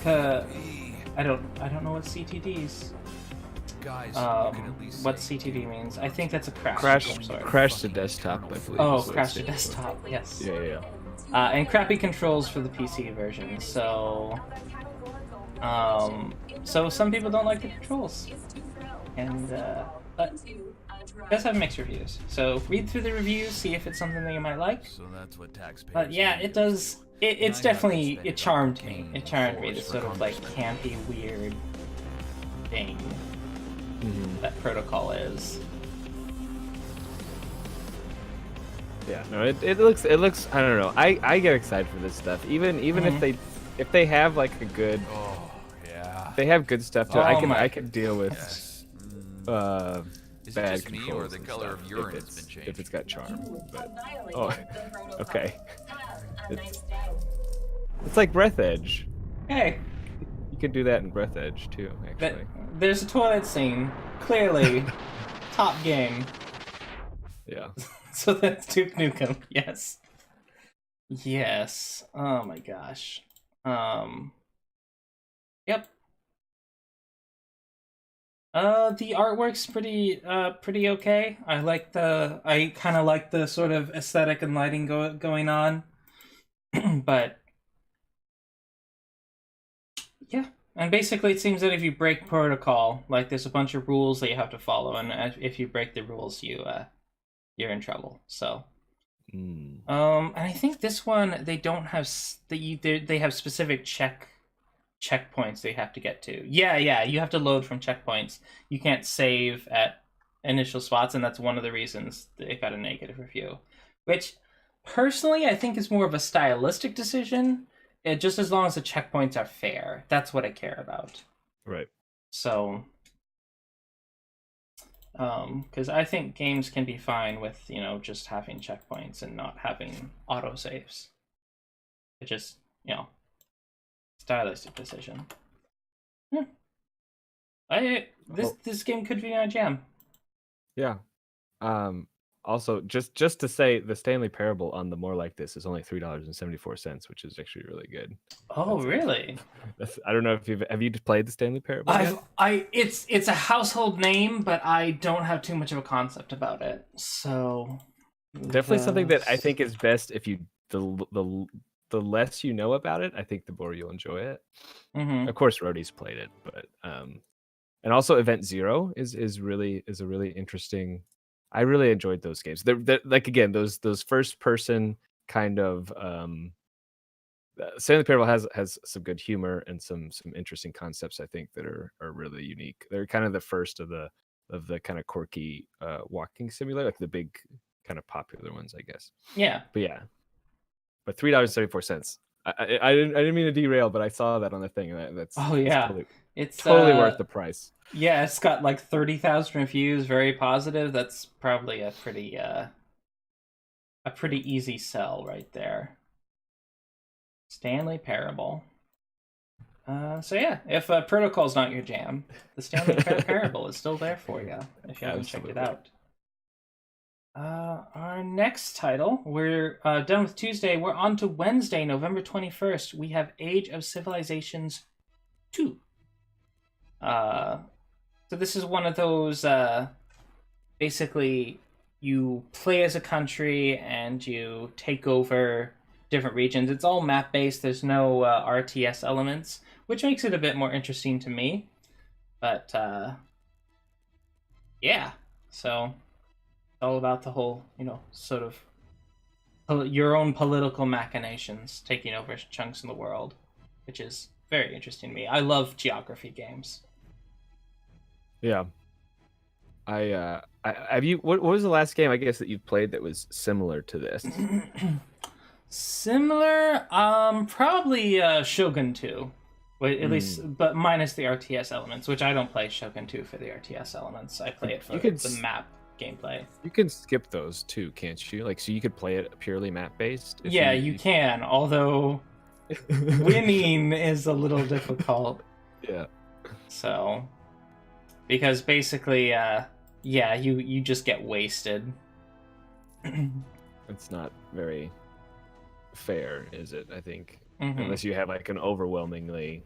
I don't know what CTDs.
Guys,
What CTD means. I think that's a crash.
Crash
I'm sorry.
crash to desktop, I believe.
Oh,
is what it
crash to
stands for.
desktop. Yes.
Yeah.
And crappy controls for the PC version. So some people don't like the controls, and but it does have mixed reviews. So read through the reviews, see if it's something that you might like.
So that's what taxpayers.
But yeah, it does. It's definitely it charmed me. It charmed me. This sort of like campy, weird thing that Protocol is.
Yeah, no, it looks I don't know. I get excited for this stuff. Even if they have like a good
Oh, yeah.
if they have good stuff to it,
Oh my-
I can deal with
Yes. Is it
bad
just me, or
controls
the
and
color
stuff
of urine
if
has been
it's,
changed?
if it's got charm. But okay. It's like Breath Edge.
Hey,
You can do that in Breath Edge too, actually.
there's a toilet scene. Clearly, top game.
Yeah.
So that's Duke Nukem. Yes. Yes. Oh my gosh. Yep. The artwork's pretty okay. I kind of like the sort of aesthetic and lighting going on. But yeah. And basically it seems that if you break protocol, like there's a bunch of rules that you have to follow, and if you break the rules, you're in trouble. So and I think this one they don't have they have specific checkpoints they have to get to. Yeah, you have to load from checkpoints. You can't save at initial spots, and that's one of the reasons it got a negative review. Which personally I think is more of a stylistic decision. Just as long as the checkpoints are fair, that's what I care about.
Right.
So because I think games can be fine with, just having checkpoints and not having autosaves. It just, stylistic decision. Yeah. This game could be my jam.
Yeah. Also, just to say, the Stanley Parable on the More Like This is only $3.74, which is actually really good.
Oh, really?
I don't know if have you played the Stanley Parable yet?
It's a household name, but I don't have too much of a concept about it. So
Definitely something that I think is best if you the less you know about it, I think the more you'll enjoy it.
Mm-hmm.
Of course, Rhodey's played it, but and also Event Zero is a really interesting. I really enjoyed those games. They're like, again, those first person kind of Stanley Parable has some good humor and some interesting concepts, I think, that are really unique. They're kind of the first of the kind of quirky walking simulator, like the big kind of popular ones, I guess.
Yeah.
But $3.74. I didn't mean to derail, but I saw that on the thing. That's
It's
totally worth the price.
Yeah, it's got like 30,000 reviews, very positive. That's probably a pretty a pretty easy sell right there. Stanley Parable. So yeah, if Protocol's not your jam, the Stanley Parable is still there for you if you haven't checked it out. Our next title, we're done with Tuesday. We're on to Wednesday, November 21st. We have Age of Civilizations 2. So this is one of those, basically, you play as a country and you take over different regions. It's all map-based. There's no RTS elements, which makes it a bit more interesting to me. But, yeah, so... all about the whole, sort of your own political machinations taking over chunks in the world, which is very interesting to me. I love geography games.
Yeah. Have you? What was the last game I guess that you've played that was similar to this?
Similar, probably Shogun 2, at least, but minus the RTS elements, which I don't play Shogun 2 for the RTS elements. I play it for the map gameplay.
You can skip those too, can't you? Like, so you could play it purely map based.
Yeah, you can. Although winning is a little difficult.
Yeah.
So, because basically, you just get wasted.
It's not very fair, is it? I think,
Mm-hmm.
unless you have like an overwhelmingly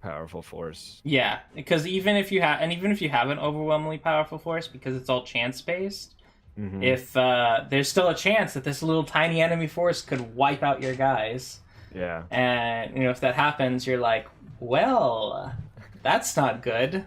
powerful force.
Yeah, because even if you have an overwhelmingly powerful force, because it's all chance based, if there's still a chance that this little tiny enemy force could wipe out your guys.
Yeah.
And if that happens, you're like, well, that's not good.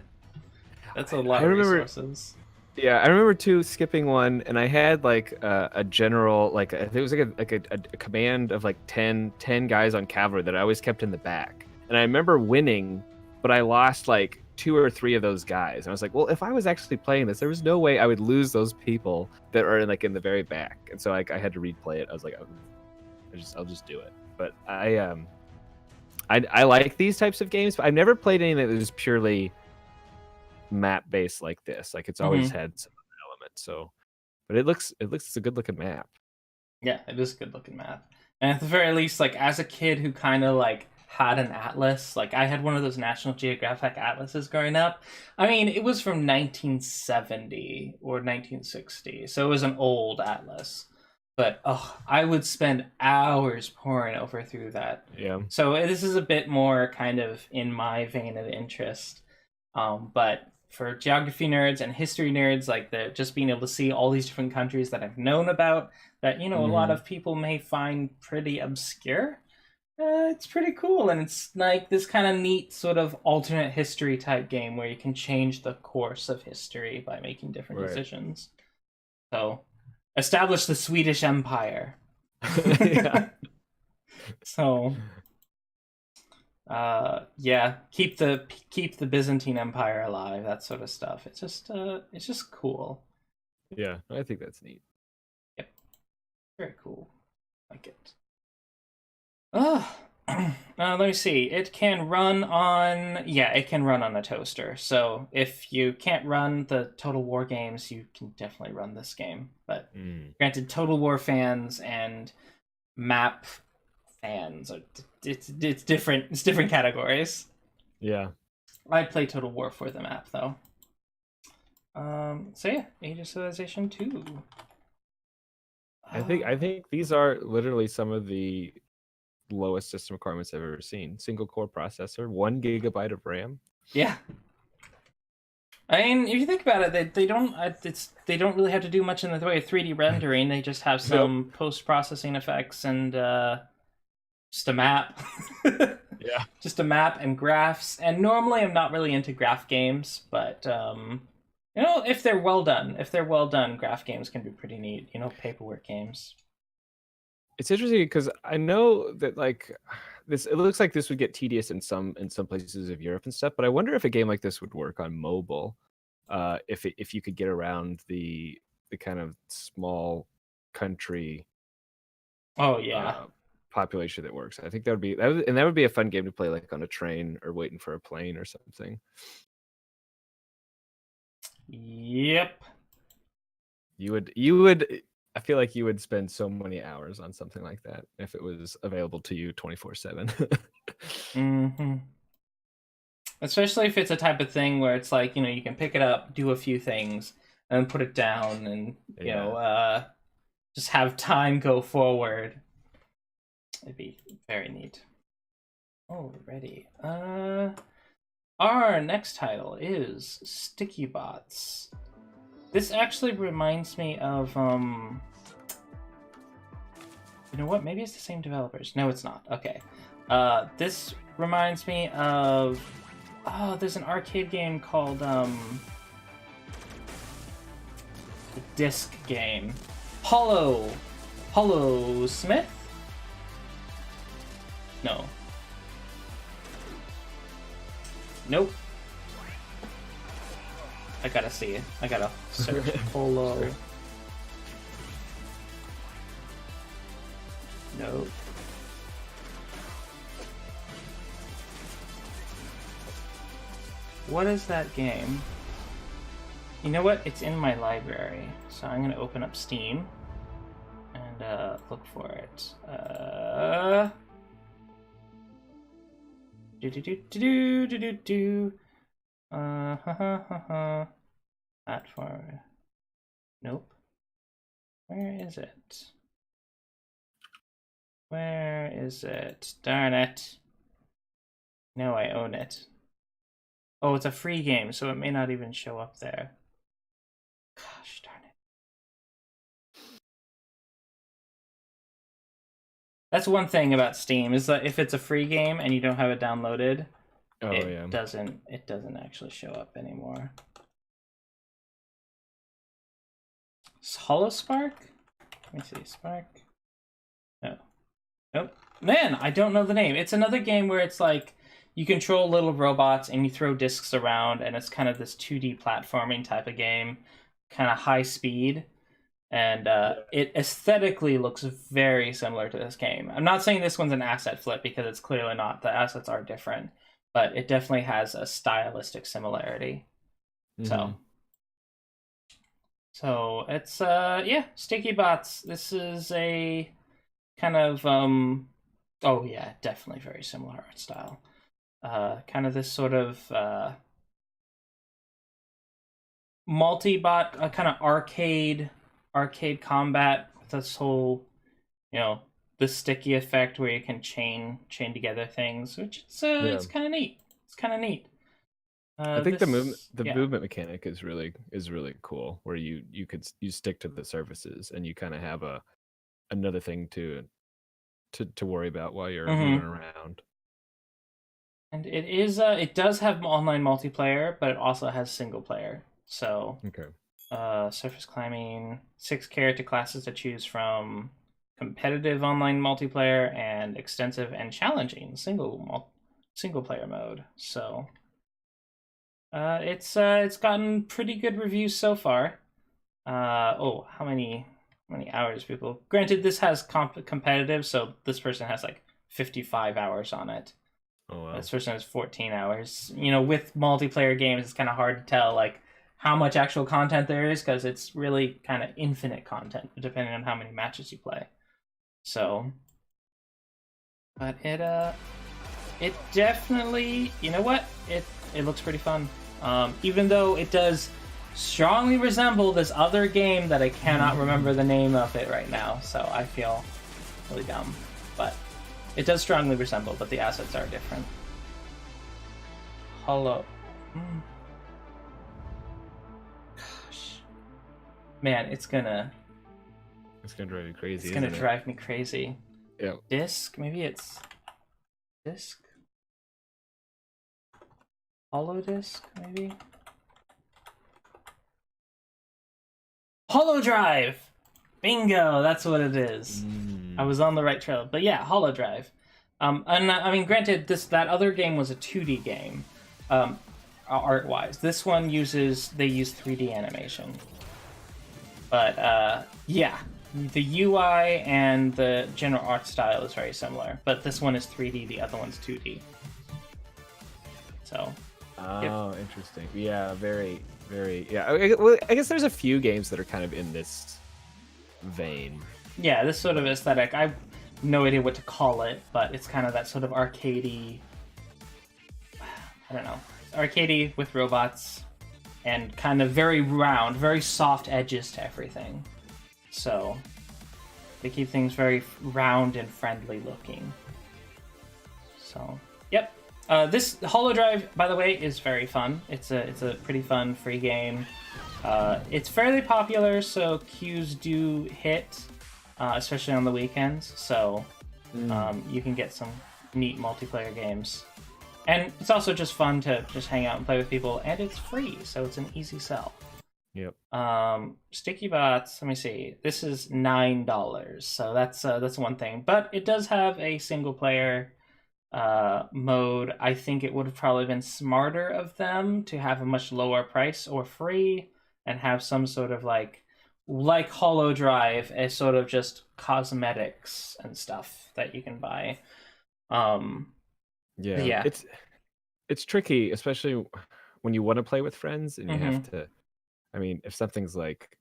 That's a lot of resources.
Yeah, I remember too skipping one, and I had like a general, like I think it was like a command of like 10 guys on cavalry that I always kept in the back. And I remember winning, but I lost like 2 or 3 of those guys. And I was like, well, if I was actually playing this, there was no way I would lose those people that are like in the very back. And so I had to replay it. I was like, I'll just do it. But I like these types of games, but I've never played anything that was purely map based like this. Like it's always had some element. So, but it looks it's a good looking map.
Yeah, it is a good looking map. And at the very least, like as a kid who kind of like had an atlas, like I had one of those National Geographic atlases growing up. I mean, it was from 1970 or 1960, so it was an old atlas. But I would spend hours poring over through that.
Yeah.
So this is a bit more kind of in my vein of interest. But for geography nerds and history nerds, like just being able to see all these different countries that I've known about, that a lot of people may find pretty obscure. It's pretty cool, and it's like this kind of neat sort of alternate history type game where you can change the course of history by making different decisions. So, establish the Swedish Empire.
Yeah.
So, keep the Byzantine Empire alive, that sort of stuff. It's just cool.
Yeah, I think that's neat.
Yep, very cool. Like it. Let me see. It can run on a toaster. So if you can't run the Total War games, you can definitely run this game. But granted, Total War fans and map fans it's different. It's different categories.
Yeah.
I'd play Total War for the map though. So yeah, Age of Civilization 2.
I think these are literally some of the lowest system requirements I've ever seen. Single core processor, 1 GB of RAM.
Yeah. I mean, if you think about it, they don't really have to do much in the way of 3D rendering. They just have some post-processing effects and just a map.
Yeah.
Just a map and graphs. And normally I'm not really into graph games, but if they're well done, graph games can be pretty neat. Paperwork games.
It's interesting because I know that like this, it looks like this would get tedious in some places of Europe and stuff. But I wonder if a game like this would work on mobile, if you could get around the kind of small country.
Oh yeah.
Population that works. I think that would be a fun game to play like on a train or waiting for a plane or something.
Yep.
You would I feel like you would spend so many hours on something like that if it was available to you 24/7.
Mm-hmm. Especially if it's a type of thing where it's like, you can pick it up, do a few things, and then put it down, and just have time go forward. It'd be very neat. Alrighty. Our next title is Sticky Bots. This actually reminds me of you know what? Maybe it's the same developers. No, it's not. Okay. This reminds me of there's an arcade game called the disc game. Hollow Smith? No. Nope. I gotta see it. I gotta search Hollow.
Sure.
Nope. What is that game? You know what? It's in my library. So I'm gonna open up Steam and look for it. Platform. Nope. Where is it? Where is it? Darn it. No, I own it. Oh, it's a free game, so it may not even show up there. Gosh darn it. That's one thing about Steam, is that if it's a free game and you don't have it downloaded, it doesn't actually show up anymore. Hollow Spark? Let me see. Spark. No. Nope. Man, I don't know the name. It's another game where it's like you control little robots and you throw discs around, and it's kind of this 2D platforming type of game, kind of high speed. And it aesthetically looks very similar to this game. I'm not saying this one's an asset flip, because it's clearly not. The assets are different, but it definitely has a stylistic similarity.
Mm-hmm.
So it's Sticky Bots. This is a kind of definitely very similar art style. Kind of this sort of multi-bot, kind of arcade combat with this whole, the sticky effect where you can chain together things, which it's kind of neat. It's kind of neat.
I think the movement mechanic is really cool, where you stick to the surfaces and you kind of have another thing to worry about while you're moving around.
And it does have online multiplayer, but it also has single player. So
okay.
Surface climbing, 6 character classes to choose from, competitive online multiplayer, and extensive and challenging single player mode. So it's gotten pretty good reviews so far. How many hours, people? Granted, this has competitive, so this person has like 55 hours on it.
Oh wow.
This person has 14 hours. With multiplayer games, it's kind of hard to tell like how much actual content there is, because it's really kind of infinite content depending on how many matches you play. So, but it definitely, it looks pretty fun. Even though it does strongly resemble this other game that I cannot remember the name of it right now, so I feel really dumb. But it does strongly resemble, but the assets are different. Hollow. Gosh. Man, it's gonna
drive you crazy.
It's gonna drive me crazy.
Yeah.
Disc? Maybe it's disc? Hollow disc, maybe? Hollow Drive! Bingo! That's what it is. I was on the right trail. But yeah, Hollow Drive. And I mean, granted, that other game was a 2D game, art-wise. This one they use 3D animation. But yeah, the UI and the general art style is very similar. But this one is 3D, the other one's 2D. So.
Oh, yep. Interesting. Yeah, very, very. Yeah. Well, I guess there's a few games that are kind of in this vein.
Yeah, this sort of aesthetic. I have no idea what to call it, but it's kind of that sort of arcadey. I don't know, arcadey with robots, and kind of very round, very soft edges to everything. So they keep things very round and friendly looking. So, yep. This Holo Drive, by the way, is very fun. It's a pretty fun free game. It's fairly popular, so queues do hit, especially on the weekends. So you can get some neat multiplayer games. And it's also just fun to just hang out and play with people, and it's free, so it's an easy sell.
Yep.
Sticky Bots, let me see. This is $9, so that's one thing. But it does have a single player mode. I think it would have probably been smarter of them to have a much lower price or free, and have some sort of like Holo Drive, a sort of just cosmetics and stuff that you can buy. Yeah.
It's tricky, especially when you want to play with friends and you have to. I mean, if something's like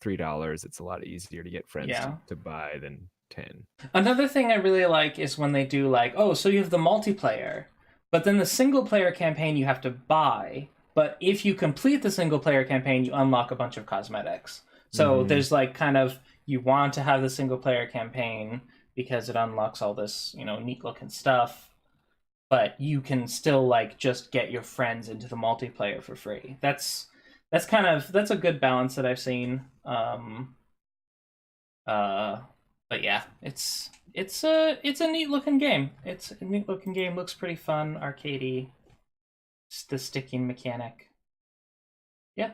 $3, it's a lot easier to get friends to buy than 10.
Another thing I really like is when they do like, oh, so you have the multiplayer, but then the single player campaign you have to buy. But if you complete the single player campaign, you unlock a bunch of cosmetics. So there's like kind of, you want to have the single player campaign because it unlocks all this, neat looking stuff. But you can still like just get your friends into the multiplayer for free. That's a good balance that I've seen. But yeah, it's a neat looking game. It's a neat looking game. Looks pretty fun, arcadey. It's the sticking mechanic. Yeah.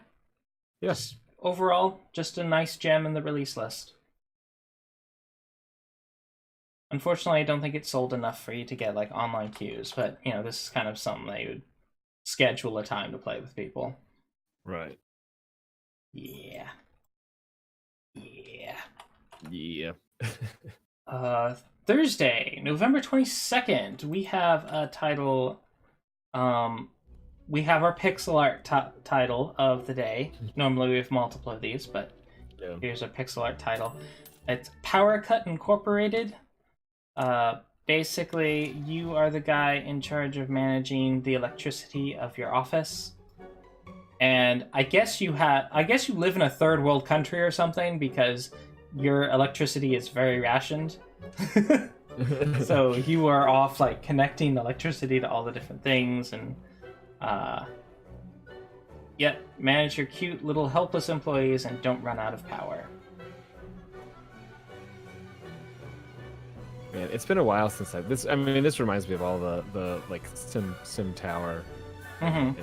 Yes.
Overall, just a nice gem in the release list. Unfortunately, I don't think it's sold enough for you to get like online queues, but this is kind of something that you would schedule a time to play with people.
Right.
Yeah. Thursday, November 22nd, we have a title. We have our pixel art title of the day. Normally we have multiple of these, but here's our pixel art title. It's POWERCUT Incorporated. Basically, you are the guy in charge of managing the electricity of your office. And I guess you live in a third world country or something, because your electricity is very rationed. So you are off like connecting electricity to all the different things, and manage your cute little helpless employees and don't run out of power.
Man, it's been a while since this reminds me of all the like Sim Tower and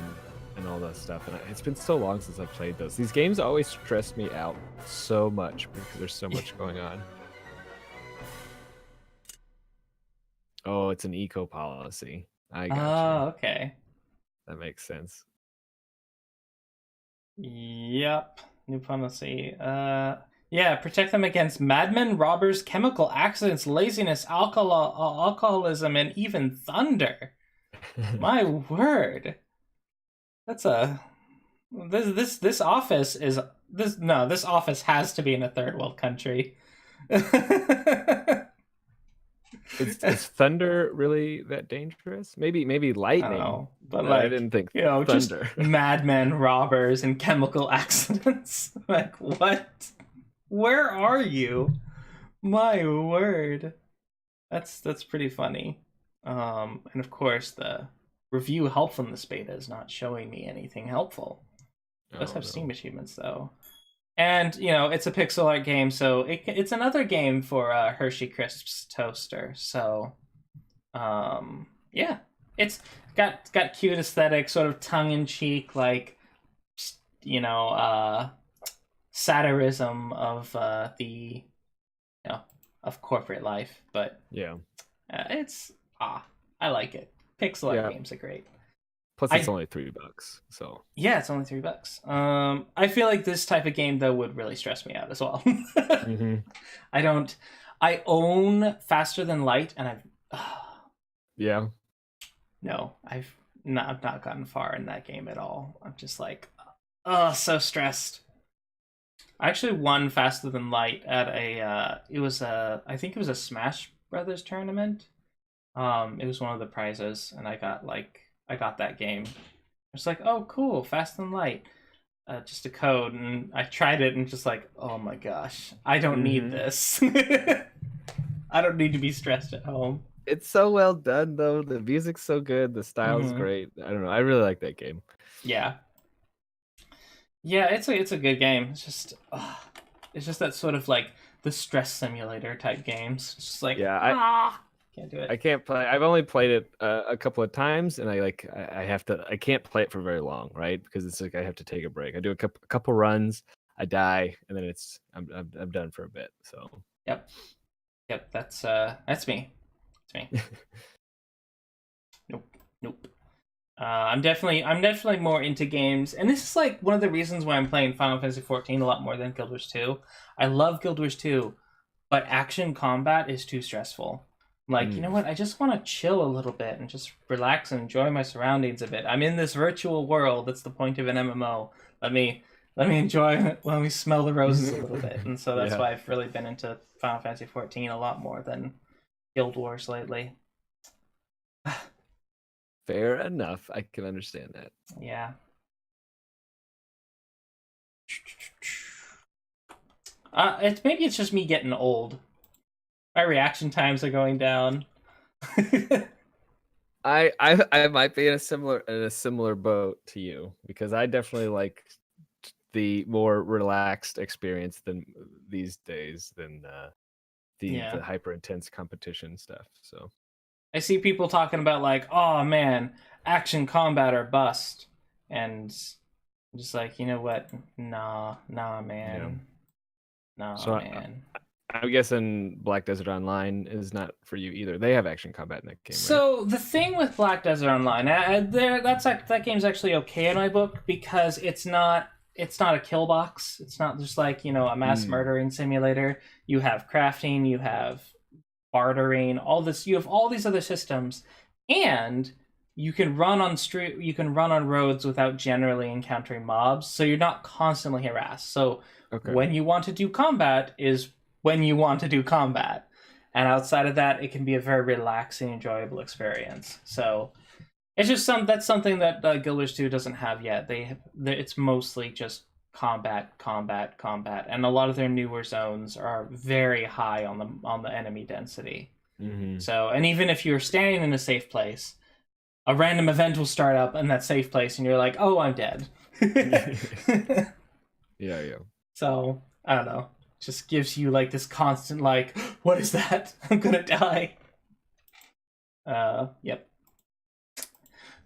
all that stuff, and it's been so long since I've played those. These games always stress me out so much because there's so much going on. Oh, it's an eco policy. I got you.
Oh, okay.
That makes sense.
Yep. New policy. Protect them against madmen, robbers, chemical accidents, laziness, alcoholism, and even thunder. My word. That's this office has to be in a third world country.
Is thunder really that dangerous? Maybe lightning.
But
I didn't think thunder.
Just madmen, robbers, and chemical accidents. Like, what? Where are you? My word. That's pretty funny. And of course, the review helpfulness beta is not showing me anything helpful. It does have Steam achievements, though. And, it's a pixel art game, so it's another game for Hershey Crisps Toaster. So, it's got cute aesthetic, sort of tongue-in-cheek, like, satirism of of corporate life. But I like it. Pixel art games are great.
Plus, it's only $3, so
yeah, it's only $3. I feel like this type of game though would really stress me out as well. I own Faster Than Light, and I've not gotten far in that game at all. I'm just like, so stressed. I actually won faster than light at a I think it was a Smash Brothers tournament. It was one of the prizes, and I got that game. It's like, oh cool, fast and light. Just a code, and I tried it and just like, oh my gosh, I don't need this. I don't need to be stressed at home.
It's so well done though. The music's so good. The style's great. I don't know. I really like that game.
Yeah. Yeah, it's a good game. It's just that sort of like the stress simulator type games. It's just like, can't do it.
I can't play. I've only played it a couple of times, and I can't play it for very long, right? Because it's like I have to take a break. I do a couple runs, I die, and then I'm done for a bit. So
Yep, that's me. It's me. Nope. I'm definitely more into games, and this is like one of the reasons why I'm playing Final Fantasy XIV a lot more than Guild Wars 2. I love Guild Wars 2, but action combat is too stressful. Like, you know what? I just want to chill a little bit and just relax and enjoy my surroundings a bit. I'm in this virtual world. That's the point of an MMO. Let me enjoy it. Let me smell the roses a little bit. And so that's why I've really been into Final Fantasy XIV a lot more than Guild Wars lately.
fair enough. I can understand that.
Yeah. Maybe it's just me getting old. My reaction times are going down.
I might be in a similar boat to you, because I definitely like the more relaxed experience than these days than the hyper intense competition stuff. So
I see people talking about like, oh man, action combat or bust, and I'm just like, you know what? Nah, man. Nah,
so
man.
I'm guessing Black Desert Online is not for you either. They have action combat in that game, right?
So the thing with Black Desert Online, that game's actually okay in my book, because it's not a kill box. It's not just like, a mass murdering simulator. You have crafting, you have bartering, all this. You have all these other systems, and you can run on roads without generally encountering mobs, so you're not constantly harassed. So when you want to do combat is when you want to do combat, and outside of that, it can be a very relaxing, enjoyable experience. So it's just that's something that Guild Wars 2 doesn't have yet. It's mostly just combat, and a lot of their newer zones are very high on the enemy density. So, and even if you're standing in a safe place, a random event will start up in that safe place, and you're like, "Oh, I'm dead."
Yeah.
So I don't know. Just gives you like this constant like, what is that? I'm gonna die. Yep.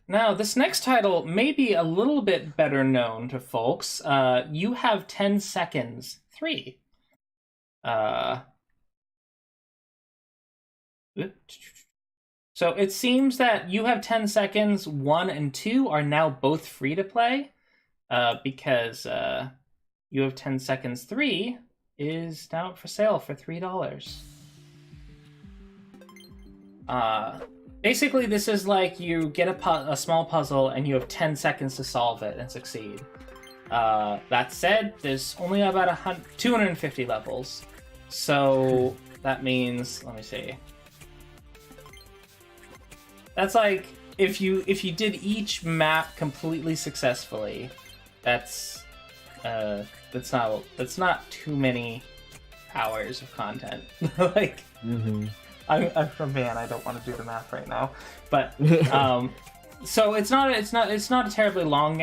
Now, this next title may be a little bit better known to folks. You have 10 seconds 3. So it seems that You Have 10 Seconds 1 and 2 are now both free to play, because You Have 10 Seconds 3 is now for sale for $3. Basically, this is like you get a small puzzle and you have 10 seconds to solve it and succeed. That said, there's only about 250 levels, so that means, let me see. That's like if you did each map completely successfully, that's not too many hours of content. Like, I'm man, I don't want to do the math right now, but so it's not a terribly long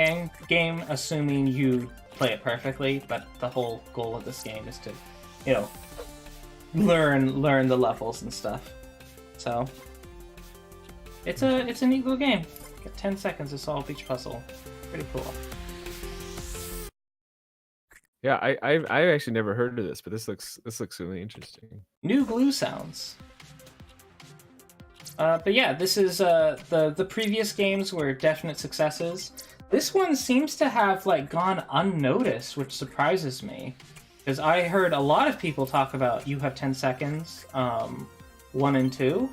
game, assuming you play it perfectly. But the whole goal of this game is to, learn the levels and stuff. So it's a neat little game. Got 10 seconds to solve each puzzle. Pretty cool.
Yeah, I actually never heard of this, but this looks really interesting.
New glue sounds. But yeah, this is the previous games were definite successes. This one seems to have gone unnoticed, which surprises me, because I heard a lot of people talk about You Have 10 Seconds 1 and 2,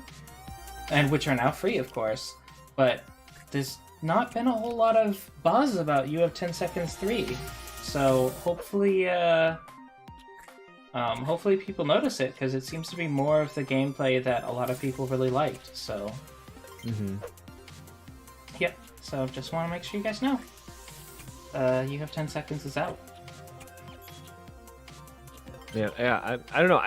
and which are now free, of course. But there's not been a whole lot of buzz about You Have 10 Seconds 3. So hopefully, hopefully people notice it, because it seems to be more of the gameplay that a lot of people really liked. So, yep. So just want to make sure you guys know. You Have 10 Seconds is out.
Yeah. I don't know.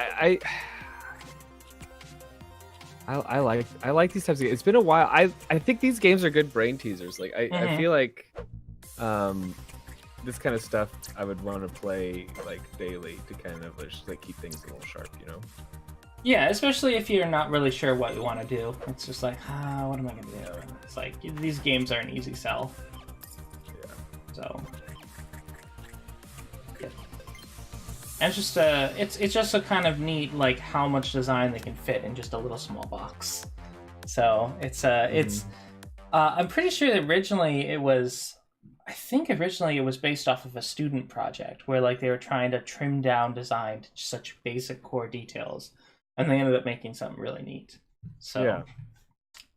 I like these types of games. It's been a while. I think these games are good brain teasers. Like I feel like this kind of stuff I would want to play like daily to kind of just like keep things a little sharp, you know?
Yeah, especially if you're not really sure what you want to do. It's just like, what am I gonna do? It's like these games are an easy sell.
Yeah.
So, yeah. And it's just it's just a kind of neat like how much design they can fit in just a little small box. So it's I'm pretty sure that originally it was based off of a student project where like they were trying to trim down design to such basic core details, and they ended up making something really neat. So
yeah.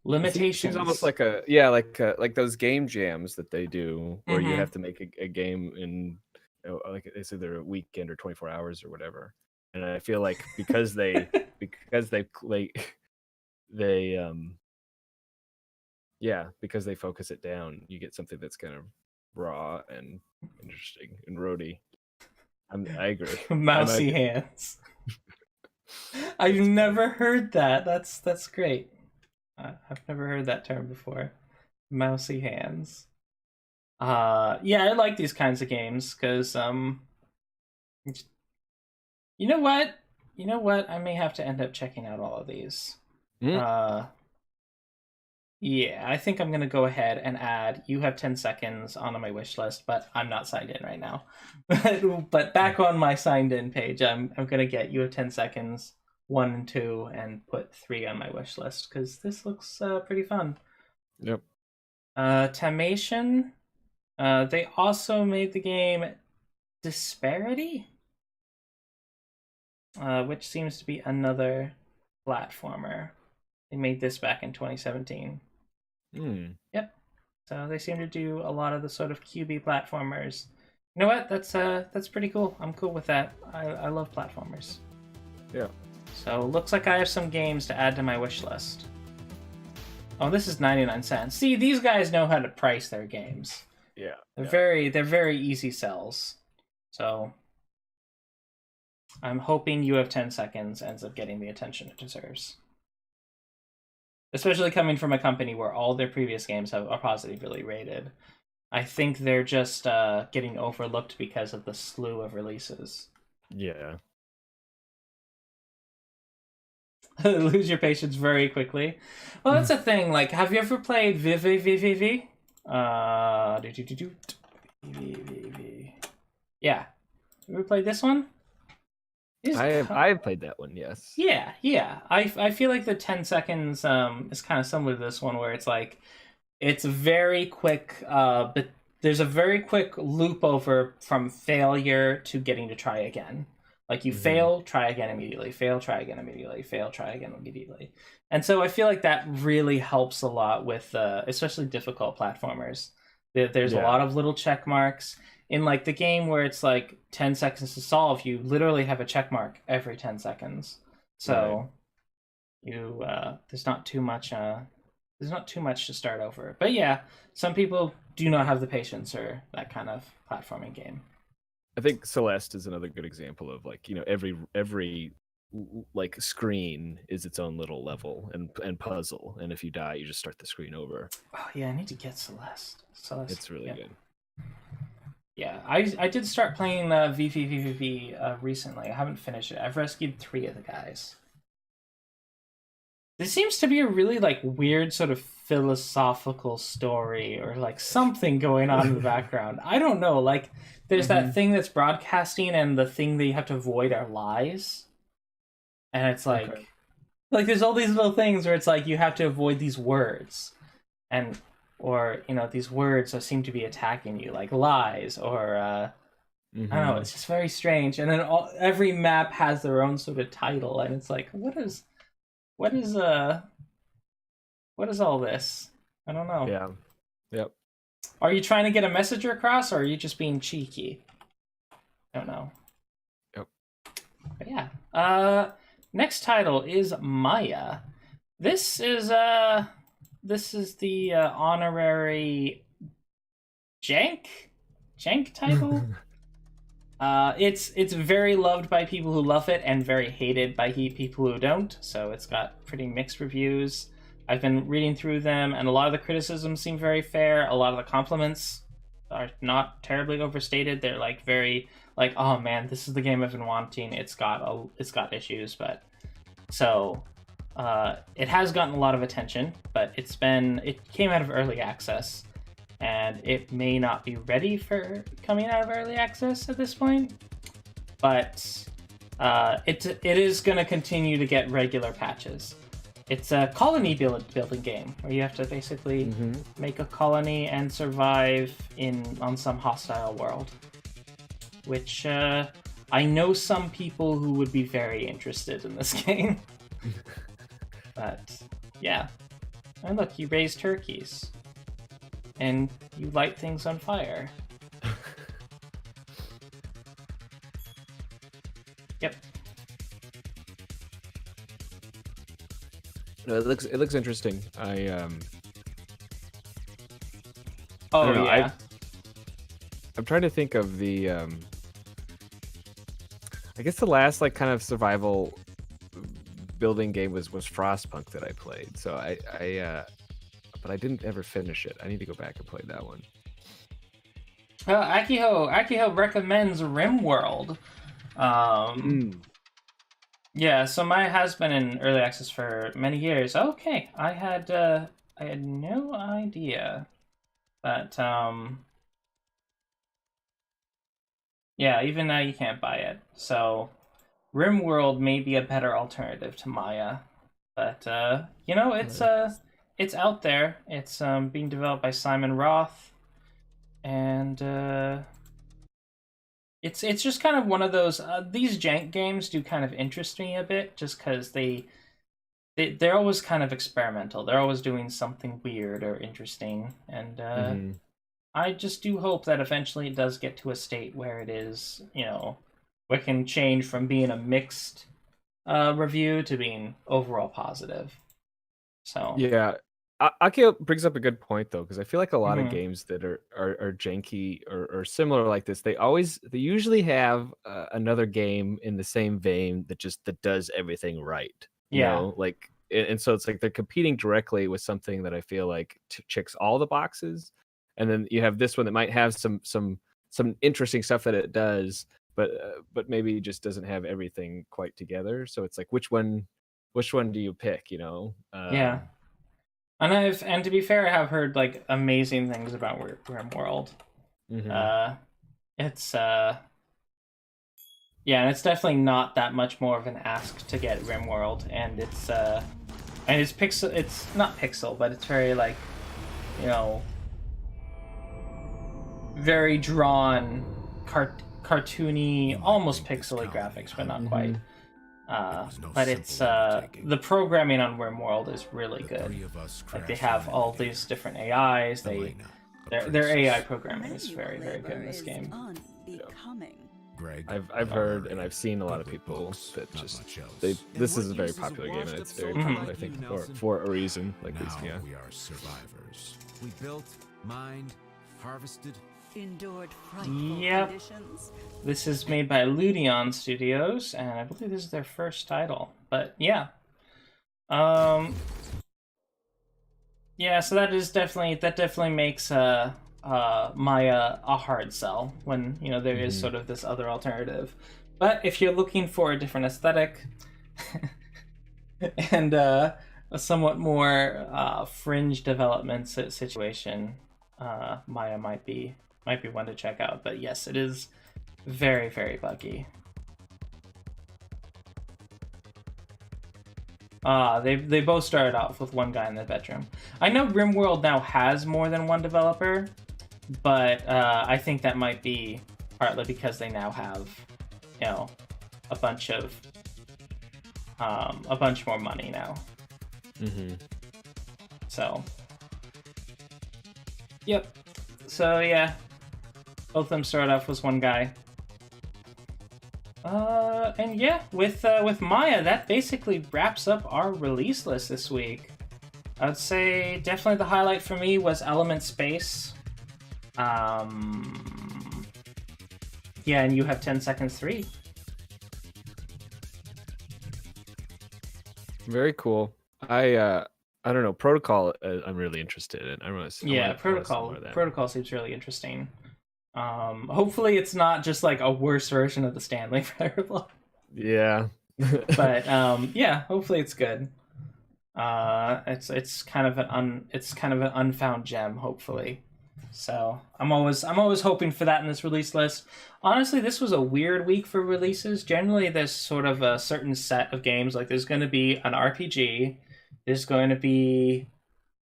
limitations.
It's almost like like those game jams that they do where you have to make a game in like it's either a weekend or 24 hours or whatever. And I feel like because they focus it down, you get something that's kind of raw and interesting and roady. I agree.
Mousy hands. I've never heard that. That's great. I've never heard that term before. Mousy hands. Yeah, I like these kinds of games because you know what? I may have to end up checking out all of these. Yeah, I think I'm gonna go ahead and add You Have 10 Seconds onto my wish list, but I'm not signed in right now. But back on my signed in page, I'm gonna get You Have 10 Seconds 1 and 2 and put 3 on my wish list because this looks pretty fun.
Yep.
Tamation. They also made the game Disparity, which seems to be another platformer. They made this back in 2017. Yep. So they seem to do a lot of the sort of QB platformers. You know what? That's pretty cool. I'm cool with that. I love platformers.
Yeah.
So looks like I have some games to add to my wish list. Oh, this is 99 cents. See, these guys know how to price their games.
Yeah.
They're very easy sells. So I'm hoping You Have 10 Seconds ends up getting the attention it deserves. Especially coming from a company where all their previous games are positively rated. I think they're just getting overlooked because of the slew of releases.
Yeah.
Lose your patience very quickly. Well, that's a thing. Like, have you ever played VVVVV? Yeah. You ever played this one?
I have played that one, yes.
Yeah. I feel like the 10 seconds is kind of similar to this one, where it's like it's very quick, but there's a very quick loop over from failure to getting to try again. Like you fail, try again immediately, fail, try again immediately, fail, try again immediately. And so I feel like that really helps a lot with especially difficult platformers. There's a lot of little check marks. In like the game where it's like 10 seconds to solve, you literally have a check mark every 10 seconds. So you there's not too much to start over. But yeah, some people do not have the patience for that kind of platforming game.
I think Celeste is another good example of like, you know, every like screen is its own little level and puzzle, and if you die, you just start the screen over.
Oh yeah, I need to get Celeste.
It's really good.
Yeah, I did start playing VVVVV recently. I haven't finished it. I've rescued 3 of the guys. This seems to be a really like weird sort of philosophical story or like something going on in the background. I don't know. Like there's that thing that's broadcasting, and the thing that you have to avoid are lies. And it's like there's all these little things where it's like you have to avoid these words, or you know, these words that seem to be attacking you, like lies or I don't know. It's just very strange. And then every map has their own sort of title, and it's like, what is all this? I don't know.
Yeah. Yep.
Are you trying to get a message across, or are you just being cheeky? don't know.
Yep.
But yeah. Next title is Maia. This is the honorary jank title. It's very loved by people who love it and very hated by people who don't. So it's got pretty mixed reviews. I've been reading through them, and a lot of the criticisms seem very fair. A lot of the compliments are not terribly overstated. They're like very like, oh man, this is the game I've been wanting. It's got issues, but so it has gotten a lot of attention. But it came out of early access, and it may not be ready for coming out of early access at this point. But it is going to continue to get regular patches. It's a colony building game where you have to basically make a colony and survive on some hostile world. Which I know some people who would be very interested in this game. But yeah. And look, you raise turkeys. And you light things on fire. Yep.
No, it looks interesting. I
Oh
don't know,
yeah.
I'm trying to think of the I guess the last like kind of survival building game was Frostpunk that I played. So but I didn't ever finish it. I need to go back and play that one.
Akiho recommends RimWorld. Yeah, so Maia has been in early access for many years. Okay, I had no idea that yeah, even now you can't buy it. So RimWorld may be a better alternative to Maia, but you know, it's out there. It's being developed by Simon Roth, and it's just kind of one of those these jank games do kind of interest me a bit, just because they're always kind of experimental. They're always doing something weird or interesting, and I just do hope that eventually it does get to a state where it is, you know, where it can change from being a mixed review to being overall positive. So
yeah, Akio brings up a good point though, because I feel like a lot of games that are janky or similar like this, they usually have another game in the same vein that does everything right. You know, like, and so it's like they're competing directly with something that I feel like checks all the boxes, and then you have this one that might have some interesting stuff that it does, but maybe just doesn't have everything quite together. So it's like, which one do you pick? You know?
Yeah. And to be fair, I have heard like amazing things about RimWorld. It's yeah, and it's definitely not that much more of an ask to get RimWorld, and it's pixel. It's not pixel, but it's very like, you know, very drawn, cartoony, almost pixely graphics, but not quite. But it's the programming on RimWorld is really good. Like, they have all these different AIs. Their AI programming is very, very good in this game.
I've heard and I've seen a lot of people that just this is a very popular game, and it's very popular, I think, for a reason. Like this, yeah.
We are survivors. We built, mined, harvested,
endured frightful conditions.
This is made by Ludion Studios, and I believe this is their first title. But yeah, yeah. So that definitely makes Maia a hard sell when, you know, there is sort of this other alternative. But if you're looking for a different aesthetic and a somewhat more fringe development situation, Maia might be one to check out. But yes, it is very, very buggy. They both started off with one guy in the bedroom. I know RimWorld now has more than one developer, but I think that might be partly because they now have, you know, a bunch more money now. So, yep. So yeah, both of them started off with one guy. And yeah, with Maia, that basically wraps up our release list this week. I would say definitely the highlight for me was Element Space. Yeah, and you have 10 seconds 3.
Very cool. I don't know, Protocol. I'm really interested in.
Protocol seems really interesting. Hopefully it's not just like a worse version of the Stanley Parable.
Yeah.
But yeah, hopefully it's good. It's kind of an unfound gem, hopefully. So I'm always hoping for that in this release list. Honestly, this was a weird week for releases. Generally, there's sort of a certain set of games. Like there's going to be an RPG. There's going to be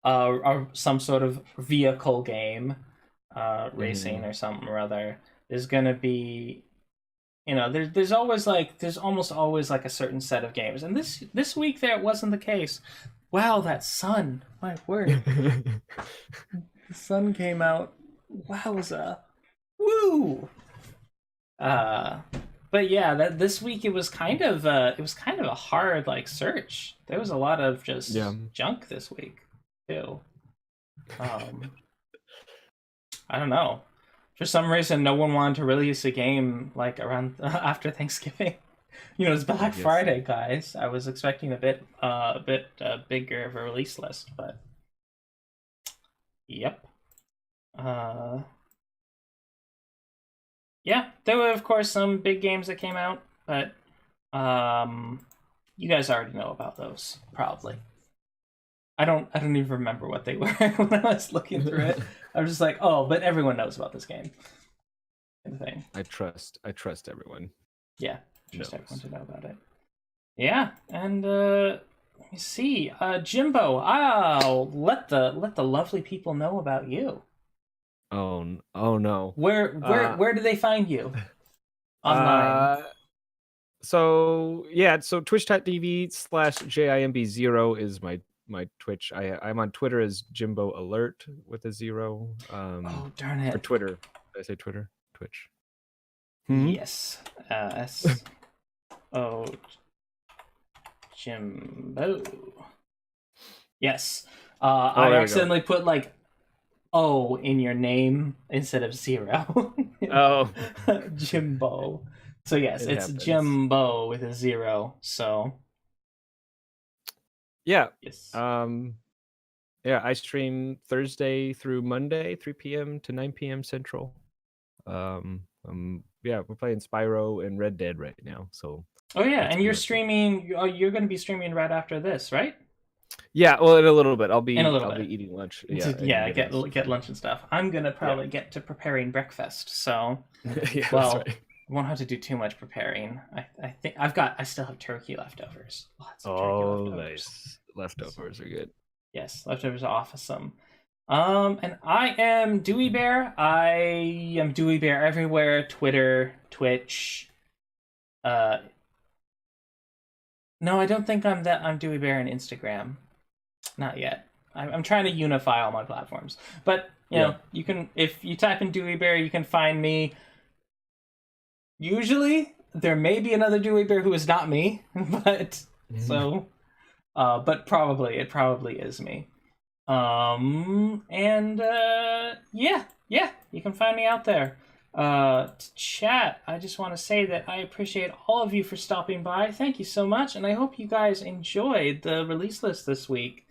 some sort of vehicle game, racing or something or other. There's going to be, there's almost always like a certain set of games. And this week that wasn't the case. Wow, that sun! My word, the sun came out. Wowza! Woo! But yeah, this week it was kind of a hard search. There was a lot of just junk this week too. I don't know. For some reason, no one wanted to release a game around after Thanksgiving. It's Black Friday, guys. I was expecting a bit bigger of a release list, but yep. Yeah, there were of course some big games that came out, but you guys already know about those, probably. I don't even remember what they were when I was looking through it. I was just like, oh, but everyone knows about this game. Kind of thing.
I trust everyone.
Yeah, trust everyone to know about it. Yeah, and let me see, Jimb0, I'll let the lovely people know about you.
Oh no.
Where do they find you? Online.
So twitch.tv/JIMB0 is my Twitch. I'm on Twitter as Jimb0 Alert with a 0.
Oh darn it.
Or Twitter. Did I say Twitter? Twitch.
Yes. Jimb0. Yes. I accidentally put O in your name instead of 0.
Oh.
Jimb0. So yes, it's happens. Jimb0 with a 0. So
yeah.
Yes.
Yeah, I stream Thursday through Monday, 3 p.m. to 9 p.m. Central. Yeah, we're playing Spyro and Red Dead right now. So.
Oh yeah, and you're streaming. You're going to be streaming right after this, right?
Yeah, well, in a little bit. I'll be eating lunch.
Yeah, get lunch and stuff. I'm gonna probably get to preparing breakfast. So,
yeah,
well, I won't have to do too much preparing. I think I still have turkey leftovers. Lots of turkey leftovers.
Nice. Leftovers are good.
Yes, leftovers are awesome. And I am Dewey Bear. I am Dewey Bear everywhere. Twitter, Twitch. No, I don't think I'm Dewey Bear on Instagram. Not yet. I'm trying to unify all my platforms. But, you know, you can, if you type in Dewey Bear, you can find me. Usually, there may be another Dewey Bear who is not me, but but it probably is me. Yeah, you can find me out there. To chat, I just want to say that I appreciate all of you for stopping by. Thank you so much, and I hope you guys enjoyed the release list this week.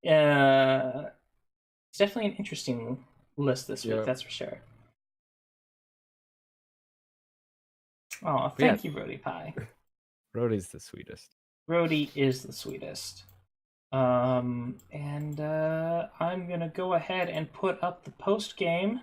It's definitely an interesting list this week, that's for sure. Oh, thank you, Rody Pie.
Rody's the sweetest.
Rody is the sweetest. And I'm gonna go ahead and put up the post game